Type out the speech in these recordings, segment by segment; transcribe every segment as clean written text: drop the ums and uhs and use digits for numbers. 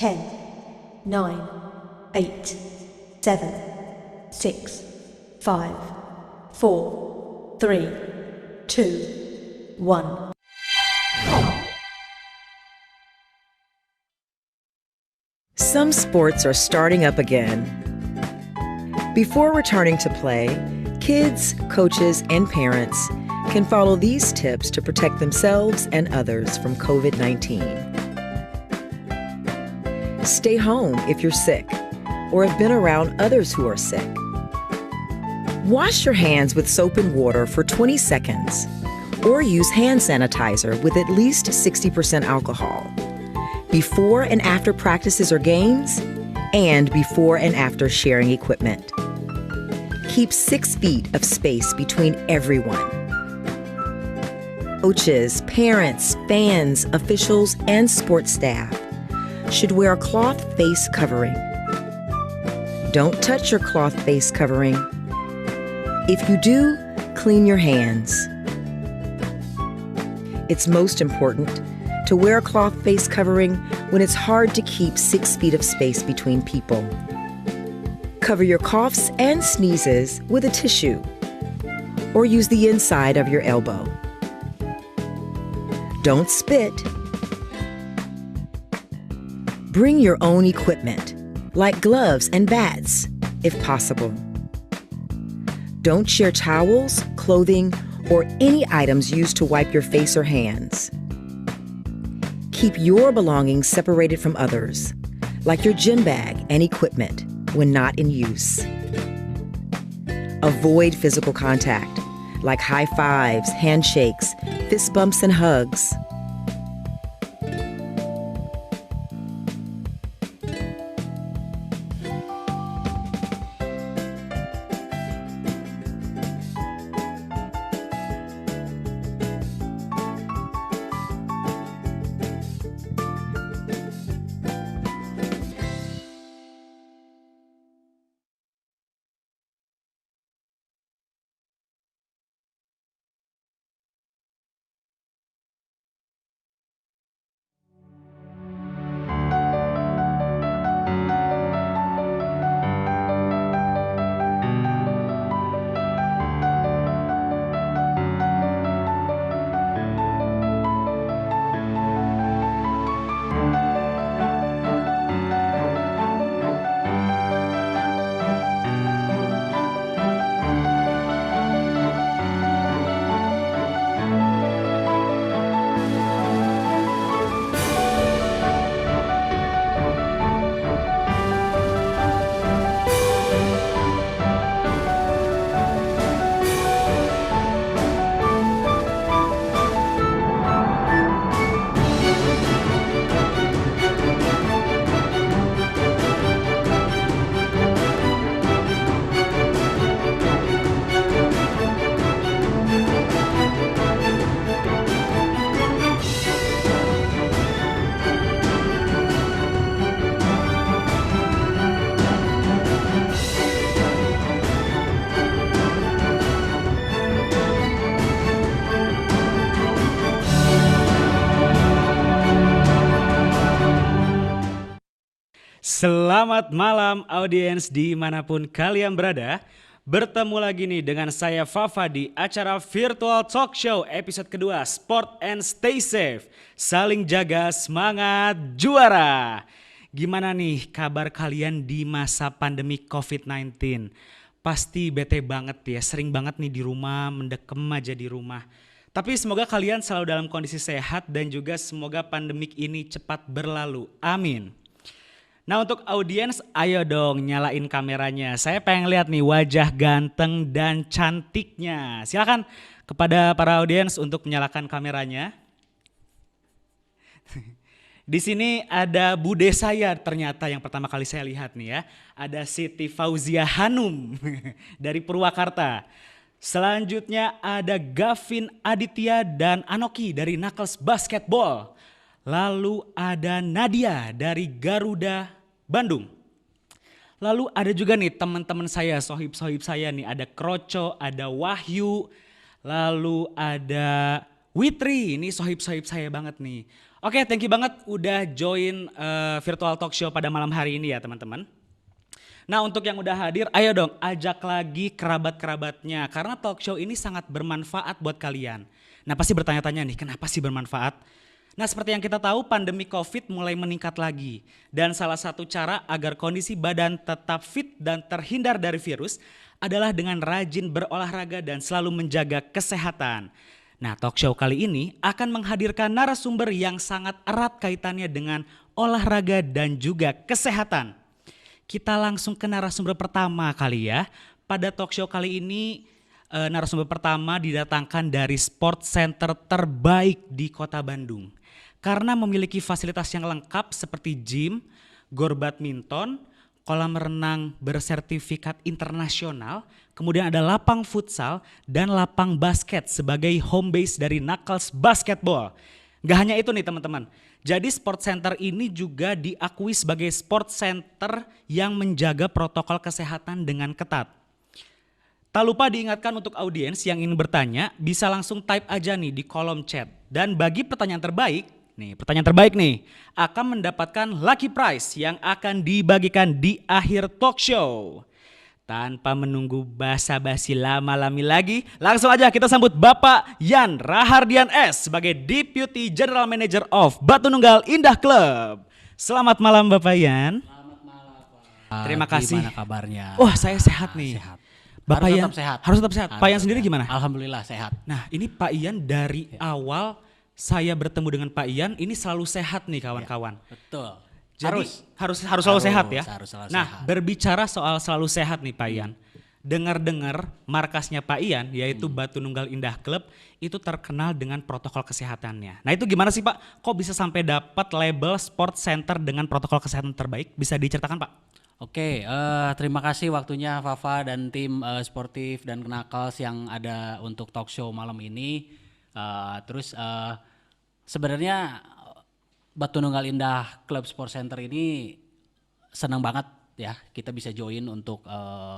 10, 9, 8, 7, 6, 5, 4, 3, 2, 1. Some sports are starting up again. Before returning to play, kids, coaches, and parents can follow these tips to protect themselves and others from COVID-19. Stay home if you're sick or have been around others who are sick. Wash your hands with soap and water for 20 seconds or use hand sanitizer with at least 60% alcohol before and after practices or games and before and after sharing equipment. Keep 6 feet of space between everyone. Coaches, parents, fans, officials, and sports staff should wear a cloth face covering. Don't touch your cloth face covering. If you do, clean your hands. It's most important to wear a cloth face covering when it's hard to keep 6 feet of space between people. Cover your coughs and sneezes with a tissue or use the inside of your elbow. Don't spit. Bring your own equipment, like gloves and bats, if possible. Don't share towels, clothing, or any items used to wipe your face or hands. Keep your belongings separated from others, like your gym bag and equipment, when not in use. Avoid physical contact, like high fives, handshakes, fist bumps, and hugs. Selamat malam audiens dimanapun kalian berada. Bertemu lagi nih dengan saya Fafa di acara Virtual Talk Show episode kedua Sport and Stay Safe. Saling jaga, semangat, juara. Gimana nih kabar kalian di masa pandemi COVID-19? Pasti bete banget ya, sering banget nih di rumah, mendekem aja di rumah. Tapi semoga kalian selalu dalam kondisi sehat dan juga semoga pandemik ini cepat berlalu. Amin. Nah untuk audiens, ayo dong nyalain kameranya. Saya pengen lihat nih wajah ganteng dan cantiknya. Silakan kepada para audiens untuk menyalakan kameranya. Di sini ada bude saya ternyata yang pertama kali saya lihat nih ya. Ada Siti Fauzia Hanum dari Purwakarta. Selanjutnya ada Gavin Aditya dan Anoki dari Knuckles Basketball. Lalu ada Nadia dari Garuda Bandung. Lalu ada juga nih teman-teman saya, sohib-sohib saya nih. Ada Kroco, ada Wahyu, lalu ada Witri. Ini sohib-sohib saya banget nih. Oke, thank you banget udah join virtual talk show pada malam hari ini ya teman-teman. Nah untuk yang udah hadir, ayo dong ajak lagi kerabat-kerabatnya. Karena talk show ini sangat bermanfaat buat kalian. Nah pasti bertanya-tanya nih, kenapa sih bermanfaat? Nah seperti yang kita tahu pandemi COVID mulai meningkat lagi. Dan salah satu cara agar kondisi badan tetap fit dan terhindar dari virus adalah dengan rajin berolahraga dan selalu menjaga kesehatan. Nah talk show kali ini akan menghadirkan narasumber yang sangat erat kaitannya dengan olahraga dan juga kesehatan. Kita langsung ke narasumber pertama kali ya. Pada talk show kali ini narasumber pertama didatangkan dari sport center terbaik di kota Bandung. Karena memiliki fasilitas yang lengkap seperti gym, gor badminton, kolam renang bersertifikat internasional, kemudian ada lapang futsal dan lapang basket sebagai home base dari Knuckles Basketball. Gak hanya itu nih teman-teman, jadi sport center ini juga diakui sebagai sport center yang menjaga protokol kesehatan dengan ketat. Tak lupa diingatkan untuk audiens yang ingin bertanya, bisa langsung type aja nih di kolom chat. Dan bagi pertanyaan terbaik nih, akan mendapatkan lucky prize yang akan dibagikan di akhir talk show. Tanpa menunggu basa-basi lama-lama lagi, langsung aja kita sambut Bapak Yan Rahardian S sebagai Deputy General Manager of Batu Nunggal Indah Club. Selamat malam Bapak Yan. Selamat malam Pak. Terima kasih. Gimana kabarnya? Wah saya sehat nih. Sehat. Bapak harus Yan tetap sehat. harus tetap sehat. Pak Yan Harus sendiri sehat. gimana? Alhamdulillah sehat. Nah ini Pak Ian dari awal saya bertemu dengan Pak Ian ini selalu sehat nih kawan-kawan. Betul. Jadi harus selalu sehat ya. Harus selalu Nah sehat. berbicara soal selalu sehat nih Pak Ian. Dengar-dengar markasnya Pak Ian yaitu Batu Nunggal Indah Club itu terkenal dengan protokol kesehatannya. Nah itu gimana sih Pak? Kok bisa sampai dapat label sport center dengan protokol kesehatan terbaik? Bisa diceritakan Pak? Oke, terima kasih waktunya Fafa dan tim sportif dan Knuckles yang ada untuk talk show malam ini. Terus sebenarnya Batu Nunggal Indah Club Sport Center ini senang banget ya kita bisa join untuk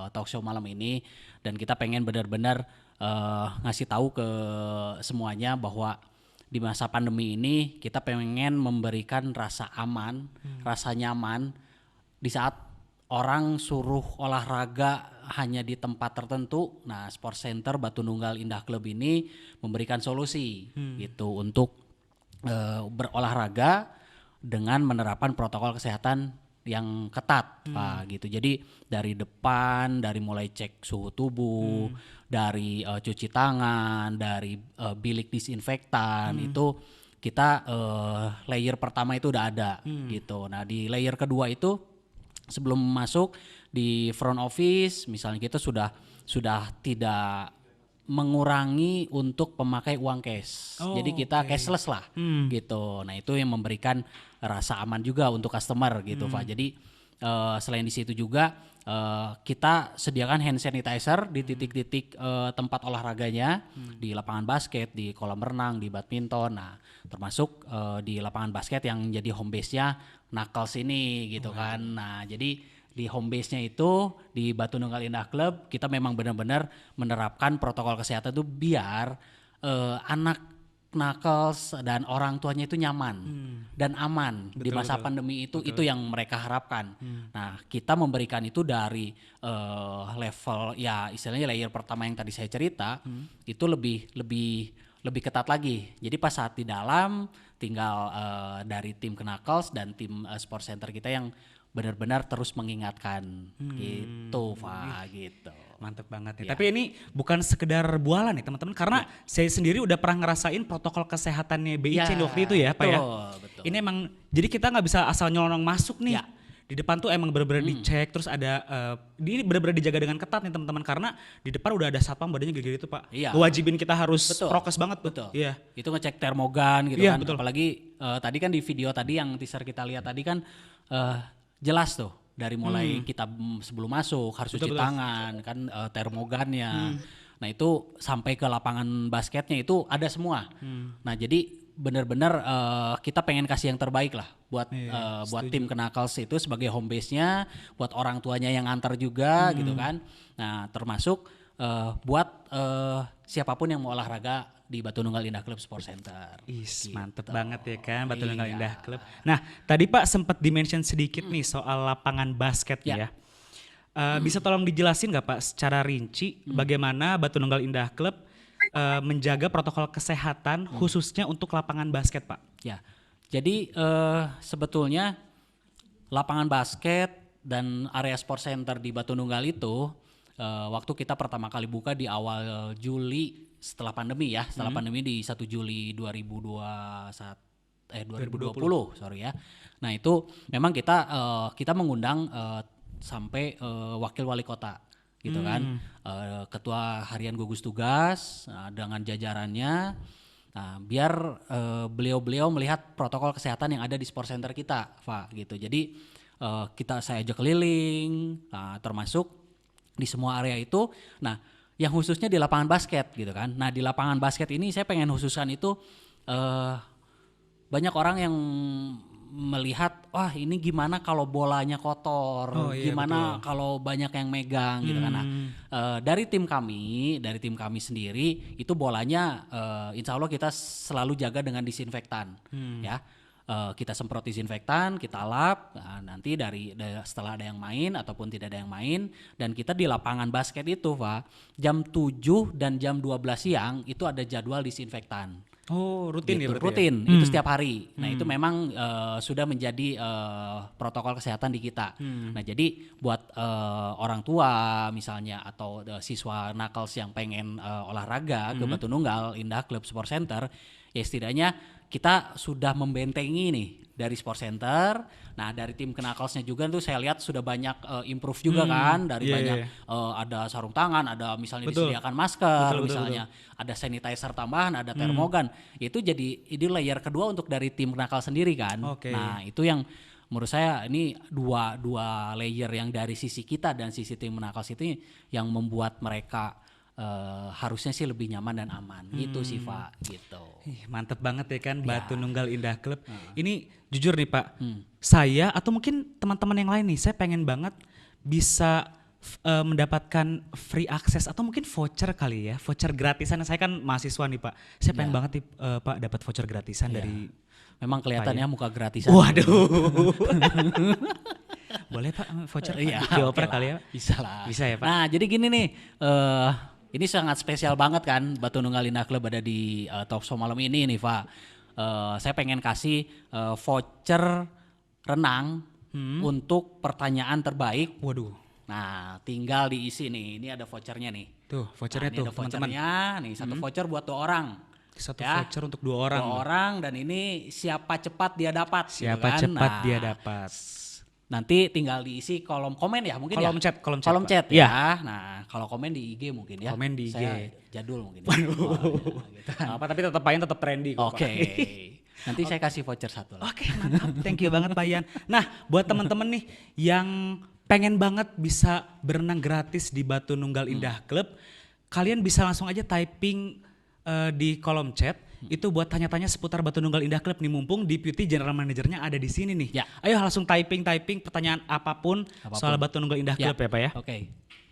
talk show malam ini, dan kita pengen benar-benar ngasih tahu ke semuanya bahwa di masa pandemi ini kita pengen memberikan rasa aman, rasa nyaman di saat orang suruh olahraga hanya di tempat tertentu. Nah, Sport Center Batu Nunggal Indah Club ini memberikan solusi gitu untuk berolahraga dengan menerapkan protokol kesehatan yang ketat Pak gitu. Jadi dari depan, dari mulai cek suhu tubuh, dari cuci tangan, dari bilik disinfektan itu kita layer pertama itu udah ada gitu. Nah, di layer kedua itu sebelum masuk di front office misalnya kita sudah tidak mengurangi untuk pemakai uang cash. Jadi kita cashless lah gitu. Nah, itu yang memberikan rasa aman juga untuk customer gitu Pak. Jadi selain di situ juga kita sediakan hand sanitizer di titik-titik tempat olahraganya, di lapangan basket, di kolam renang, di badminton. Nah, termasuk di lapangan basket yang jadi home base-nya Knuckles ini gitu kan. Nah, jadi di home base-nya itu di Batu Nunggal Indah Club kita memang benar-benar menerapkan protokol kesehatan itu biar anak Knuckles dan orang tuanya itu nyaman dan aman di masa pandemi itu yang mereka harapkan. Nah, kita memberikan itu dari level ya istilahnya layer pertama yang tadi saya cerita itu lebih ketat lagi. Jadi pas saat di dalam tinggal dari tim Knuckles dan tim Sport Center kita yang benar-benar terus mengingatkan gitu Pak gitu. Mantep banget nih. Ya. Tapi ini bukan sekedar bualan nih teman-teman, karena saya sendiri udah pernah ngerasain protokol kesehatannya BIC Ya, waktu itu ya Pak ya. betul. Ini emang jadi kita nggak bisa asal nyelonong masuk nih. Ya. di depan tuh emang benar-benar dicek, terus ada ini benar-benar dijaga dengan ketat nih teman-teman, karena di depan udah ada satpam badannya gede-gede itu Pak. Iya. Ngewajibin kita harus Betul. prokes banget tuh. Betul. Iya. Itu ngecek termogan gitu Iya, kan. betul. Apalagi tadi kan di video tadi yang teaser kita lihat tadi kan jelas tuh dari mulai kita sebelum masuk harus cuci Betul. tangan kan, termogannya. Nah itu sampai ke lapangan basketnya itu ada semua. Nah jadi benar-benar kita pengen kasih yang terbaik lah buat buat tim Knuckles itu sebagai home base-nya, buat orang tuanya yang antar juga gitu kan. Nah termasuk buat siapapun yang mau olahraga di Batu Nunggal Indah Club Sport Center. Mantep banget ya kan Batu Nunggal Iya. Indah Club. Nah tadi Pak sempat dimention sedikit nih soal lapangan basket Ya. ya. Bisa tolong dijelasin nggak Pak secara rinci bagaimana Batu Nunggal Indah Club menjaga protokol kesehatan khususnya untuk lapangan basket Pak? Ya, jadi sebetulnya lapangan basket dan area sport center di Batu Nunggal itu waktu kita pertama kali buka di awal Juli setelah pandemi ya, setelah pandemi di 1 Juli 2020, sorry ya. Nah itu memang kita mengundang sampai wakil wali kota gitu kan, ketua harian gugus tugas dengan jajarannya. Nah, biar beliau-beliau melihat protokol kesehatan yang ada di sport center kita, Pak, gitu. Jadi saya ajak keliling, termasuk di semua area itu. Nah, yang khususnya di lapangan basket, gitu kan. Nah, di lapangan basket ini saya pengen khususkan itu banyak orang yang melihat, wah ini gimana kalau bolanya kotor, gimana kalau banyak yang megang gitu kan. Nah, dari tim kami sendiri itu bolanya insya Allah kita selalu jaga dengan disinfektan ya. Kita semprot disinfektan, kita lap, nanti setelah ada yang main ataupun tidak ada yang main, dan kita di lapangan basket itu Pak, jam 7 dan jam 12 siang itu ada jadwal disinfektan. Oh rutin ya Gitu, berarti rutin ya? itu setiap hari. Nah itu memang sudah menjadi protokol kesehatan di kita. Nah jadi buat orang tua misalnya atau siswa Knuckles yang pengen olahraga ke Batu Nunggal Indah Club Sport Center, ya setidaknya kita sudah membentengi nih dari Sport Center. Nah dari tim Knuckles-nya juga tuh saya lihat sudah banyak improve juga kan, dari banyak ada sarung tangan, ada misalnya disediakan masker, misalnya ada sanitizer tambahan, ada termogan. Itu jadi ini layer kedua untuk dari tim Knuckles sendiri kan. Nah itu yang menurut saya ini dua layer yang dari sisi kita dan sisi tim Knuckles itu yang membuat mereka harusnya sih lebih nyaman dan aman gitu sih Pak gitu. Mantep banget ya kan Batu Nunggal Indah Club. Ini jujur nih Pak, saya atau mungkin teman-teman yang lain nih, saya pengen banget bisa mendapatkan free access atau mungkin voucher kali ya, voucher gratisan. Saya kan mahasiswa nih Pak, saya pengen banget nih Pak dapat voucher gratisan dari. Memang kelihatannya muka gratisan. Waduh. Boleh Pak voucher Pak? Iya, Dioper oke kali lah. ya? Bisa lah. Bisa ya Pak? Nah jadi gini nih, ini sangat spesial banget kan Batu Nunggal Indah Club ada di talk show malam ini nih Pak. Saya pengen kasih voucher renang untuk pertanyaan terbaik. Waduh. Nah tinggal diisi nih, ini ada vouchernya nih. Tuh vouchernya Nah, ini tuh ada teman-teman. vouchernya nih, satu voucher buat 2 orang. Satu Ya. voucher untuk 2 orang. 2 orang dan ini siapa cepat dia dapat. gitu Siapa kan. cepat Nah, dia dapat. Nanti tinggal diisi kolom komen ya mungkin Kolom ya. chat, kolom chat, Kolom Pak. chat Iya. ya. Nah kalau komen di IG mungkin ya. Komen di IG. Saya jadul mungkin. Ya. Gitu. Apa tapi tetap Payan tetap trendy kok, Oke. Pak. Nanti saya kasih voucher 1 lah. Oke, mantap. Thank you banget Pak Ian. Nah, buat teman-teman nih yang pengen banget bisa berenang gratis di Batu Nunggal Indah Club, kalian bisa langsung aja typing di kolom chat itu buat tanya-tanya seputar Batu Nunggal Indah Club nih, mumpung Deputy General Manajernya ada di sini nih. Ya. Ayo langsung typing pertanyaan apapun soal Batu Nunggal Indah Club ya Pak ya. Oke.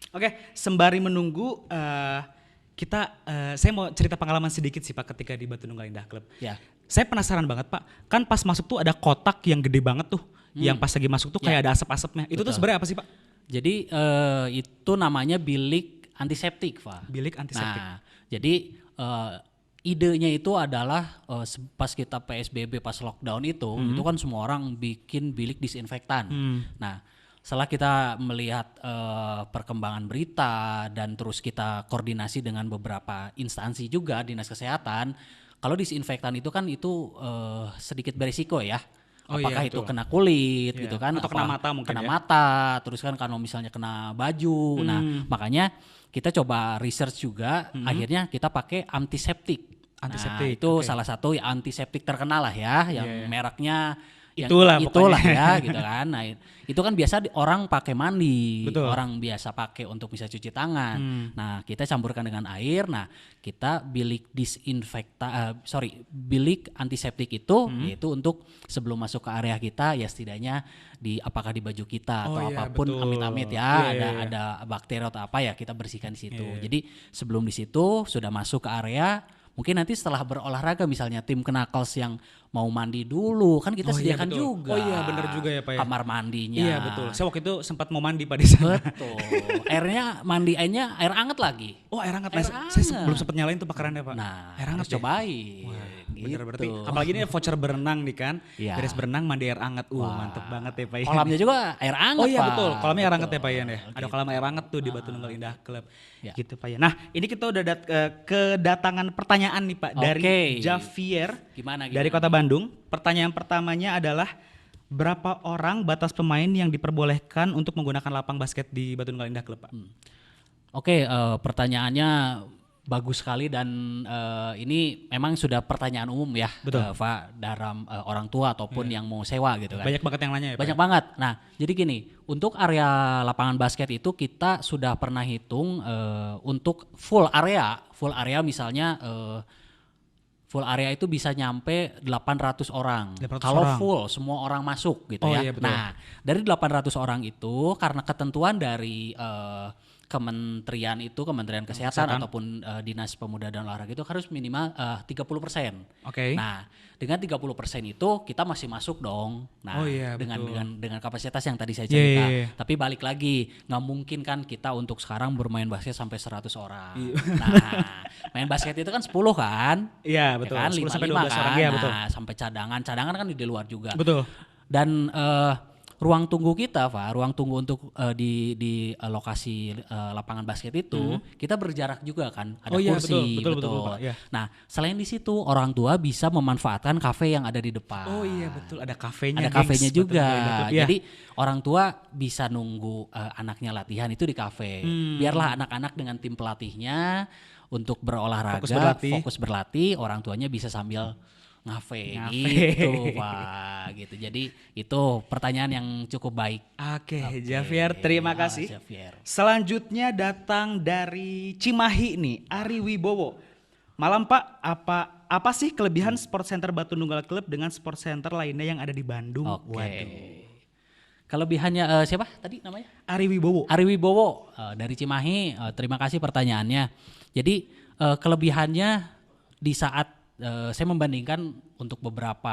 Oke, sembari menunggu saya mau cerita pengalaman sedikit sih Pak ketika di Batu Nunggal Indah Club. Ya. Saya penasaran banget Pak, kan pas masuk tuh ada kotak yang gede banget tuh, yang pas lagi masuk tuh kayak ada asap-asapnya. Itu tuh Betul. sebenarnya apa sih Pak? Jadi itu namanya bilik antiseptik, Pak. Bilik antiseptik. Nah, jadi idenya itu adalah pas kita PSBB pas lockdown itu kan semua orang bikin bilik disinfektan. Nah, setelah kita melihat perkembangan berita dan terus kita koordinasi dengan beberapa instansi juga dinas kesehatan, kalau disinfektan itu kan itu sedikit berisiko ya. Oh iya, Apakah itu betul. kena kulit Iya. gitu kan, Atau kena mata mungkin kena ya? mata, terus kan kalau misalnya kena baju. Nah, makanya kita coba research juga, akhirnya kita pakai antiseptik. Antiseptik, Nah, itu oke. salah satu antiseptik terkenal lah ya, yang Iya. mereknya yang Itulah itulah pokoknya. ya gitu kan. Nah, itu kan biasa orang pakai mandi, Betul. orang biasa pakai untuk bisa cuci tangan. Hmm. Nah, kita campurkan dengan air. Nah, kita bilik antiseptik itu Hmm. yaitu untuk sebelum masuk ke area kita ya setidaknya apakah di baju kita Oh atau iya, apapun betul. amit-amit Iya, ya iya, iya. ada bakteri atau apa ya kita bersihkan di situ. Iya. Jadi sebelum di situ sudah masuk ke area, mungkin nanti setelah berolahraga misalnya tim Knuckles yang mau mandi dulu kan kita Oh iya, sediakan betul. juga. Oh iya, bener juga ya, Pak ya. Kamar mandinya. Iya betul. Saya waktu itu sempat mau mandi Pak di sana. Betul. airnya air hangat lagi. Oh air hangat. Air Nah, saya hangat. belum sempat nyalain tuh bakarannya Pak. Nah, air hangat harus ya? cobain. Bener gitu. berarti. Apalagi ini voucher berenang nih kan. Iya. Beres berenang mandi air hangat. Wah. Mantep banget ya Pak Ian. Kolamnya juga air hangat, Oh iya Pak. betul. Kolamnya air hangat ya Betul. Pak Ian ya. Ada kolam air hangat tuh di Batu Nunggal Indah Club. Ya. Gitu Pak Ian. Nah ini kita udah kedatangan pertanyaan nih Pak dari Oke. Javier Gimana? dari Kota Bandung. Pertanyaan pertamanya adalah berapa orang batas pemain yang diperbolehkan untuk menggunakan lapang basket di Batu Nunggal Indah Club Pak? Oke, pertanyaannya bagus sekali dan ini memang sudah pertanyaan umum ya, Betul. Pak, dalam orang tua ataupun yang mau sewa gitu kan. Banyak banget yang nanya ya Pak. Banyak banget. Nah, jadi gini, untuk area lapangan basket itu kita sudah pernah hitung untuk full area misalnya full area itu bisa nyampe 800 orang. 800 Kalau orang. full semua orang masuk gitu Oh ya. iya, betul. Nah, dari 800 orang itu karena ketentuan dari Kementerian Kesehatan ataupun Dinas Pemuda dan Olahraga itu harus minimal 30%. Oke. Nah, dengan 30% itu kita masih masuk dong. Nah, Oh iya, dengan betul. dengan kapasitas yang tadi saya Iya, cerita. iya, iya. Tapi balik lagi, nggak mungkin kan kita untuk sekarang bermain basket sampai 100 orang. Iya. Nah, main basket itu kan 10 kan? Iya Ya betul. kan, 10 sampai 5 12 kan? orang ya betul. Nah, sampai cadangan kan di luar juga. Betul. Dan ruang tunggu kita, Pak, ruang tunggu untuk di lokasi lapangan basket itu kita berjarak juga kan, ada Oh iya, kursi, betul, Pak, iya. Nah, selain di situ orang tua bisa memanfaatkan kafe yang ada di depan. Oh iya betul. Ada kafenya. Ada gengs. kafenya Betul, juga. Nunggal Indah Club. Iya. Jadi orang tua bisa nunggu anaknya latihan itu di kafe. Biarlah anak-anak dengan tim pelatihnya untuk berolahraga, Fokus berlatih. berlatih, orang tuanya bisa sambil ngafe Ngafe. gitu, Pak. Gitu. Jadi itu pertanyaan yang cukup baik. Oke, Javier, terima kasih. Javier. Selanjutnya datang dari Cimahi nih, Ari Wibowo. Malam Pak, apa sih kelebihan Sport Center Batu Nunggal Club dengan Sport Center lainnya yang ada di Bandung? Oke. Waduh. Kelebihannya siapa tadi namanya? Ari Wibowo. Ari Wibowo dari Cimahi, terima kasih pertanyaannya. Jadi kelebihannya di saat saya membandingkan untuk beberapa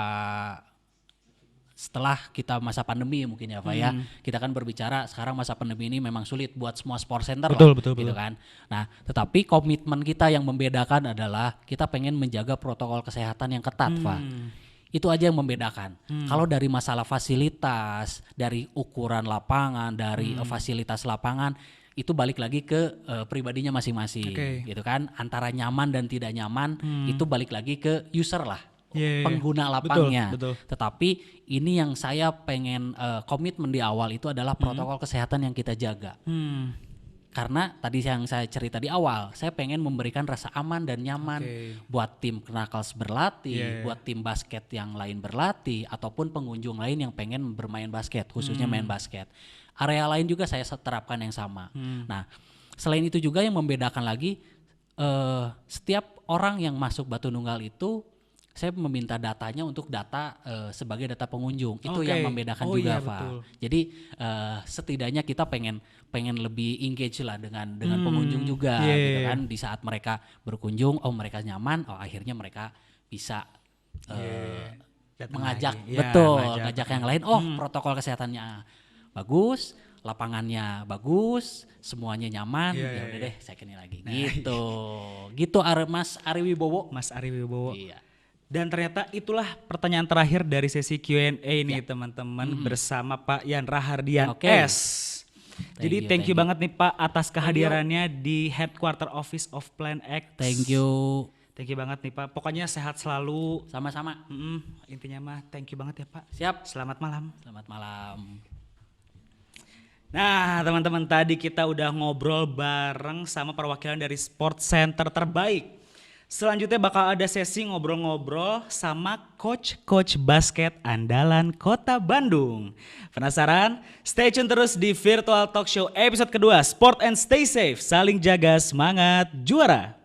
setelah kita masa pandemi mungkin ya Pak ya. Kita kan berbicara sekarang masa pandemi ini memang sulit buat semua sport center Betul, lah, betul, gitu betul. kan. Nah, tetapi komitmen kita yang membedakan adalah kita pengen menjaga protokol kesehatan yang ketat, Pak. Itu aja yang membedakan. Kalau dari masalah fasilitas, dari ukuran lapangan, dari fasilitas lapangan, itu balik lagi ke pribadinya masing-masing, Oke. gitu kan. Antara nyaman dan tidak nyaman, itu balik lagi ke user lah, Yeah. pengguna lapangnya. Betul. Tetapi ini yang saya pengen komitmen di awal itu adalah protokol kesehatan yang kita jaga. Karena tadi yang saya cerita di awal, saya pengen memberikan rasa aman dan nyaman Oke. buat tim Knuckles berlatih, Yeah. buat tim basket yang lain berlatih, ataupun pengunjung lain yang pengen bermain basket, khususnya main basket. Area lain juga saya terapkan yang sama. Nah, selain itu juga yang membedakan lagi, setiap orang yang masuk Batu Nunggal itu, saya meminta datanya untuk data sebagai data pengunjung. Itu Oke. yang membedakan Oh juga, iya, Pak. betul. Jadi setidaknya kita pengen lebih engage lah dengan pengunjung juga, Iya, gitu iya, kan. Di saat mereka berkunjung, oh mereka nyaman, oh akhirnya mereka bisa Datang mengajak, lagi. Iya, betul, ngajak. ngajak yang lain. Oh protokol kesehatannya bagus, lapangannya bagus, semuanya nyaman. Iya, Ya iya, udah iya. deh, saya kini lagi. Gitu, gitu Mas Ari Wibowo. Mas Ari Wibowo. Iya. Dan ternyata itulah pertanyaan terakhir dari sesi Q&A Ya. nih teman-teman bersama Pak Yan Rahardian Oke. S. Jadi thank Thank you you. banget nih Pak atas kehadirannya di Headquarter Office of Plan X. Thank you. Thank you banget nih Pak. Pokoknya sehat selalu. Sama-sama. Intinya mah thank you banget ya Pak. Siap. Selamat malam. Selamat malam. Nah teman-teman, tadi kita udah ngobrol bareng sama perwakilan dari Sport Center terbaik. Selanjutnya bakal ada sesi ngobrol-ngobrol sama coach basket andalan Kota Bandung. Penasaran? Stay tune terus di Virtual Talk Show episode kedua, Sport and Stay Safe, saling jaga semangat juara.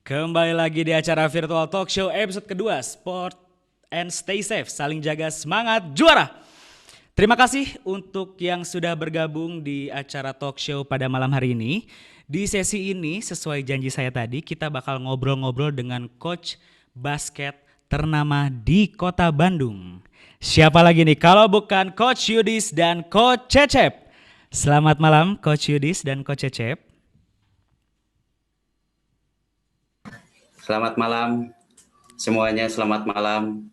Kembali lagi di acara Virtual Talk Show episode kedua, Sport and Stay Safe, saling jaga semangat juara. Terima kasih untuk yang sudah bergabung di acara talk show pada malam hari ini. Di sesi ini sesuai janji saya tadi, kita bakal ngobrol-ngobrol dengan coach basket ternama di Kota Bandung. Siapa lagi nih kalau bukan Coach Yudis dan Coach Cecep. Selamat malam Coach Yudis dan Coach Cecep. Selamat malam semuanya, selamat malam.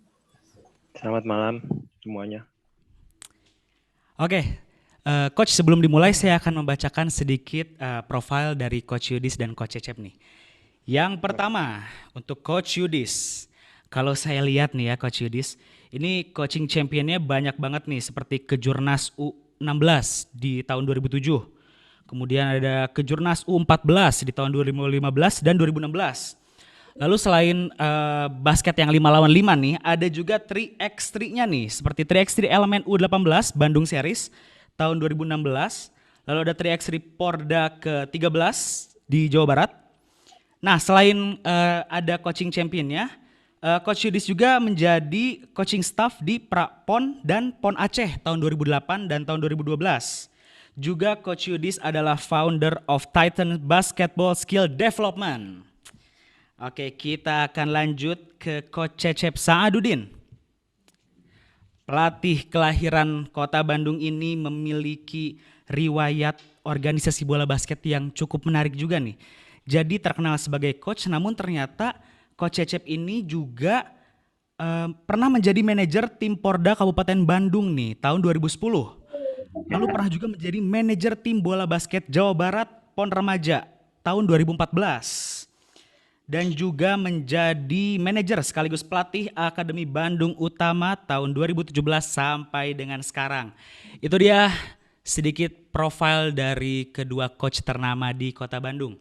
Selamat malam semuanya. Oke, Coach, sebelum dimulai saya akan membacakan sedikit profil dari Coach Yudis dan Coach Cecep nih. Yang pertama untuk Coach Yudis, kalau saya lihat nih ya Coach Yudis, ini coaching championnya banyak banget nih, seperti Kejurnas U16 di tahun 2007, kemudian ada Kejurnas U14 di tahun 2015 dan 2016. Lalu selain basket yang 5 lawan 5 nih, ada juga 3x3-nya nih, seperti 3x3 Elemen U18 Bandung Series tahun 2016. Lalu ada 3x3 Porda ke-13 di Jawa Barat. Nah selain ada coaching championnya, Coach Yudis juga menjadi coaching staff di Prapon dan Pon Aceh tahun 2008 dan tahun 2012. Juga Coach Yudis adalah founder of Titan Basketball Skill Development. Oke, kita akan lanjut ke Coach Cecep Sa'adudin. Pelatih kelahiran Kota Bandung ini memiliki riwayat organisasi bola basket yang cukup menarik juga nih. Jadi terkenal sebagai coach, namun ternyata Coach Cecep ini juga pernah menjadi manajer tim Porda Kabupaten Bandung nih tahun 2010. Lalu pernah juga menjadi manajer tim bola basket Jawa Barat Pon Remaja tahun 2014. Dan juga menjadi manajer sekaligus pelatih Akademi Bandung Utama tahun 2017 sampai dengan sekarang. Itu dia sedikit profil dari kedua coach ternama di Kota Bandung.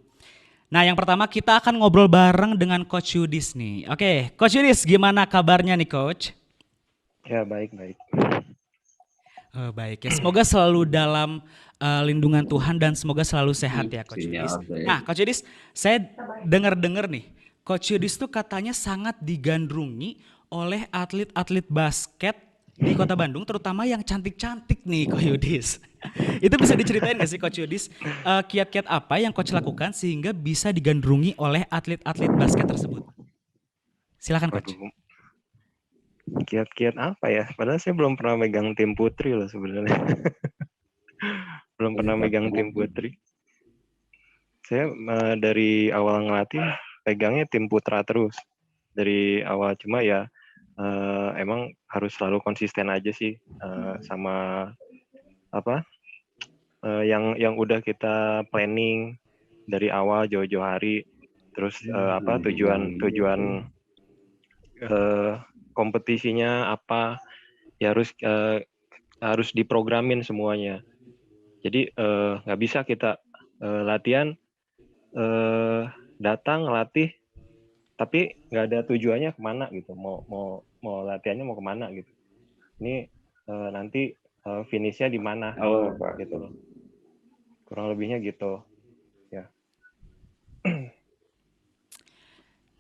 Nah yang pertama kita akan ngobrol bareng dengan Coach Yudis nih. Oke, Coach Yudis gimana kabarnya nih Coach? Ya baik. Oh, baik ya, semoga selalu dalam lindungan Tuhan dan semoga selalu sehat ya Coach Yudis. Nah Coach Yudis, saya dengar-dengar nih, Coach Yudis tuh katanya sangat digandrungi oleh atlet-atlet basket di Kota Bandung, terutama yang cantik-cantik nih Coach Yudis. Itu bisa diceritain gak sih Coach Yudis, kiat-kiat apa yang Coach lakukan sehingga bisa digandrungi oleh atlet-atlet basket tersebut? Silakan Coach. Waduh, kiat-kiat apa ya? Padahal saya belum pernah megang tim putri loh sebenarnya. Belum pernah megang tim putri. Saya dari awal ngelatih pegangnya tim putra terus. Dari awal, cuma ya emang harus selalu konsisten aja sih sama apa yang udah kita planning dari awal jauh-jauh hari. Terus tujuan kompetisinya apa ya, harus diprogramin semuanya. Jadi nggak bisa kita latihan datang latih tapi nggak ada tujuannya kemana gitu, mau latihannya mau kemana gitu. Ini nanti finishnya di mana gitu loh, kurang lebihnya gitu ya.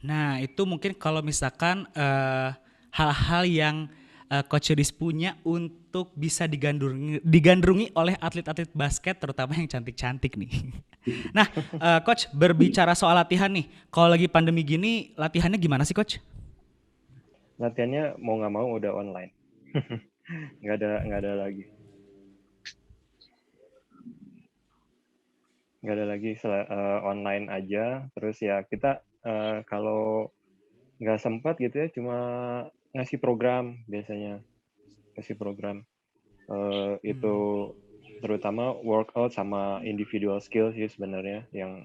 Nah itu mungkin kalau misalkan hal-hal yang Coach Yudis punya untuk bisa digandrungi oleh atlet-atlet basket, terutama yang cantik-cantik nih. Nah Coach, berbicara soal latihan nih, kalau lagi pandemi gini latihannya gimana sih Coach? Latihannya mau nggak mau udah online. nggak ada lagi. nggak ada lagi online aja. Terus ya kita kalau nggak sempat gitu ya cuma ngasih program biasanya, kasih program itu terutama workout sama individual skill sih sebenarnya yang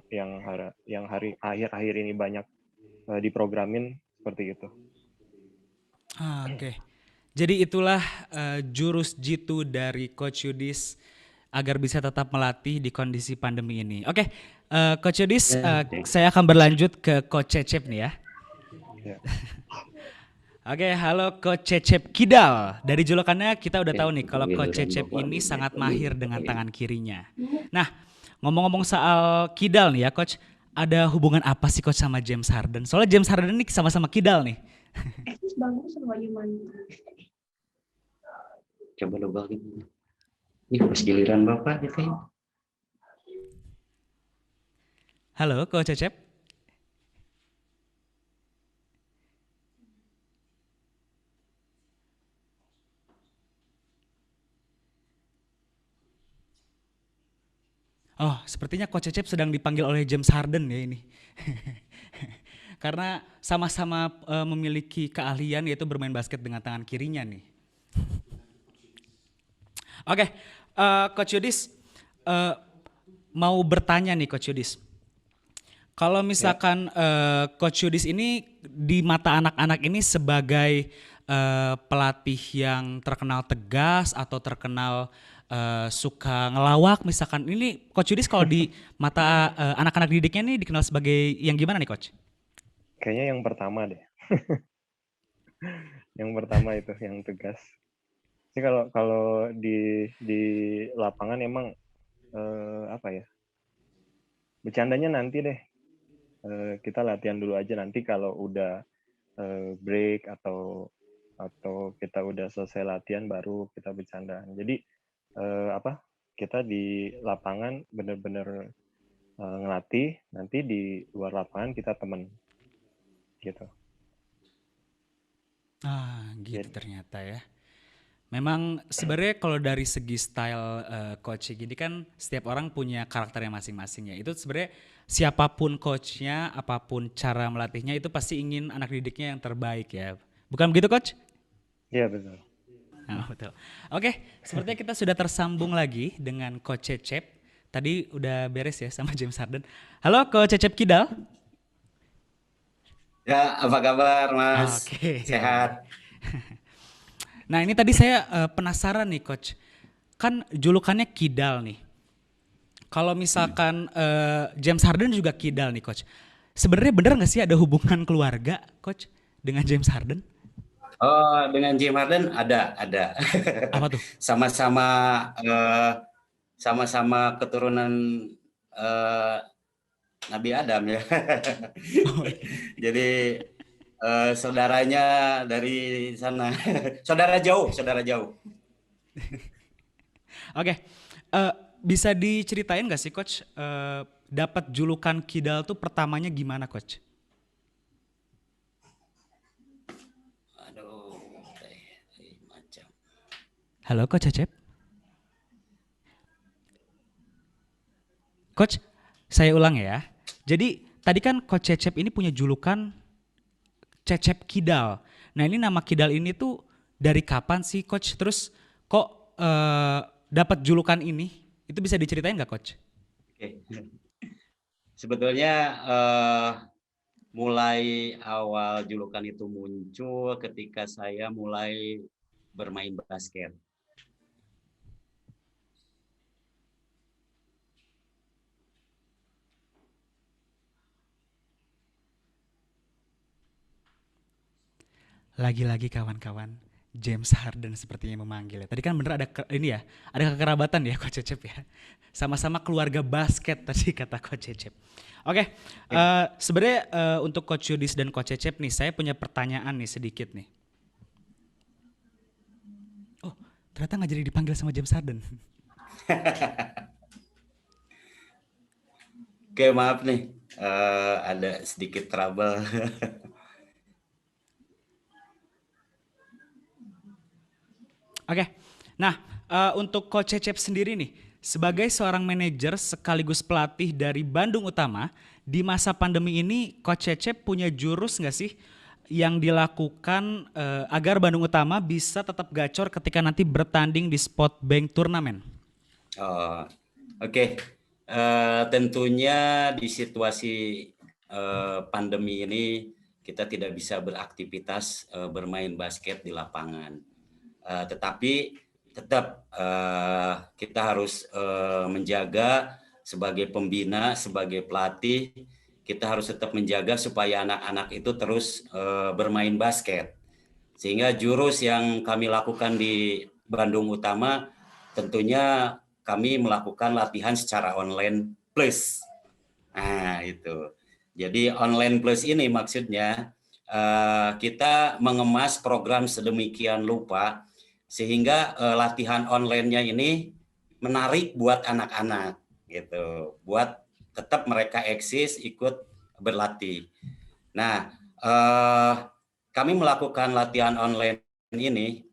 akhir-akhir ini banyak diprogramin seperti itu. Oke. Jadi itulah jurus jitu dari Coach Yudis agar bisa tetap melatih di kondisi pandemi ini. Oke, Coach Yudis, saya akan berlanjut ke Coach Cecep nih ya. Ya. Oke, halo Coach Cecep Kidal. Dari julukannya kita udah tahu nih kalau Coach Cecep ini sangat mahir dengan tangan kirinya. Nah, ngomong-ngomong soal Kidal nih ya Coach, ada hubungan apa sih Coach sama James Harden? Soalnya James Harden ini sama-sama Kidal nih. Coba lu bagi. Ini harus giliran Bapak gitu ya. Halo Coach Cecep. Oh, sepertinya Coach Cecep sedang dipanggil oleh James Harden ya ini. Karena sama-sama memiliki keahlian yaitu bermain basket dengan tangan kirinya nih. Oke, Coach Yudis mau bertanya nih Coach Yudis. Kalau misalkan Coach Yudis ini di mata anak-anak ini sebagai pelatih yang terkenal tegas atau terkenal suka ngelawak misalkan, ini Coach Yudis kalau di mata anak-anak didiknya ini dikenal sebagai yang gimana nih Coach? Kayaknya yang pertama deh. Yang pertama itu yang tegas. Jadi kalau di lapangan emang apa ya? Bercandanya nanti deh. Kita latihan dulu aja, nanti kalau udah break atau kita udah selesai latihan baru kita bercanda. Jadi kita di lapangan bener-bener ngelatih, nanti di luar lapangan kita temen gitu. Gitu ternyata ya. Memang sebenarnya kalau dari segi style coach gini kan setiap orang punya karakternya masing-masing ya. Itu sebenarnya siapapun coachnya, apapun cara melatihnya itu pasti ingin anak didiknya yang terbaik ya. Bukan begitu Coach? Iya betul. Betul. Oke, sepertinya kita sudah tersambung lagi dengan Coach Cecep. Tadi udah beres ya sama James Harden. Halo Coach Cecep Kidal. Ya, apa kabar Mas? Oke. Sehat? Nah ini tadi saya penasaran nih Coach. Kan julukannya Kidal nih. Kalau misalkan James Harden juga Kidal nih Coach. Sebenarnya bener nggak sih ada hubungan keluarga Coach dengan James Harden? Oh, dengan James Harden ada. Apa tuh? Sama-sama keturunan Nabi Adam ya. Jadi saudaranya dari sana. Saudara jauh. Oke, bisa diceritain nggak sih Coach, dapat julukan Kidal tuh pertamanya gimana Coach? Aduh, macam. Halo Coach Cecep. Coach, saya ulang ya. Jadi tadi kan Coach Cecep ini punya julukan Cecep Kidal. Nah ini nama Kidal ini tuh dari kapan sih Coach? Terus kok dapat julukan ini? Itu bisa diceritain nggak Coach? Oke. Sebetulnya mulai awal julukan itu muncul ketika saya mulai bermain basket. Lagi-lagi kawan-kawan, James Harden sepertinya memanggil ya. Tadi kan bener ada ada kekerabatan ya Coach Cecep ya. Sama-sama keluarga basket tadi kata Coach Cecep. Oke, sebenarnya untuk Coach Yudis dan Coach Cecep nih, saya punya pertanyaan nih sedikit nih. Oh, ternyata nggak jadi dipanggil sama James Harden. Oke, maaf nih, ada sedikit trouble. Oke, nah untuk Coach Cecep sendiri nih, Sebagai seorang manajer sekaligus pelatih dari Bandung Utama, di masa pandemi ini Coach Cecep punya jurus nggak sih yang dilakukan agar Bandung Utama bisa tetap gacor ketika nanti bertanding di Sport Bank Turnamen? Oh, oke. Tentunya di situasi pandemi ini kita tidak bisa beraktivitas bermain basket di lapangan. Tetapi tetap kita harus menjaga sebagai pembina, sebagai pelatih, kita harus tetap menjaga supaya anak-anak itu terus bermain basket. Sehingga jurus yang kami lakukan di Bandung Utama tentunya kami melakukan latihan secara online plus. Nah, itu. Jadi online plus ini maksudnya kita mengemas program sedemikian rupa sehingga latihan online-nya ini menarik buat anak-anak gitu, buat tetap mereka eksis ikut berlatih. Nah, kami melakukan latihan online ini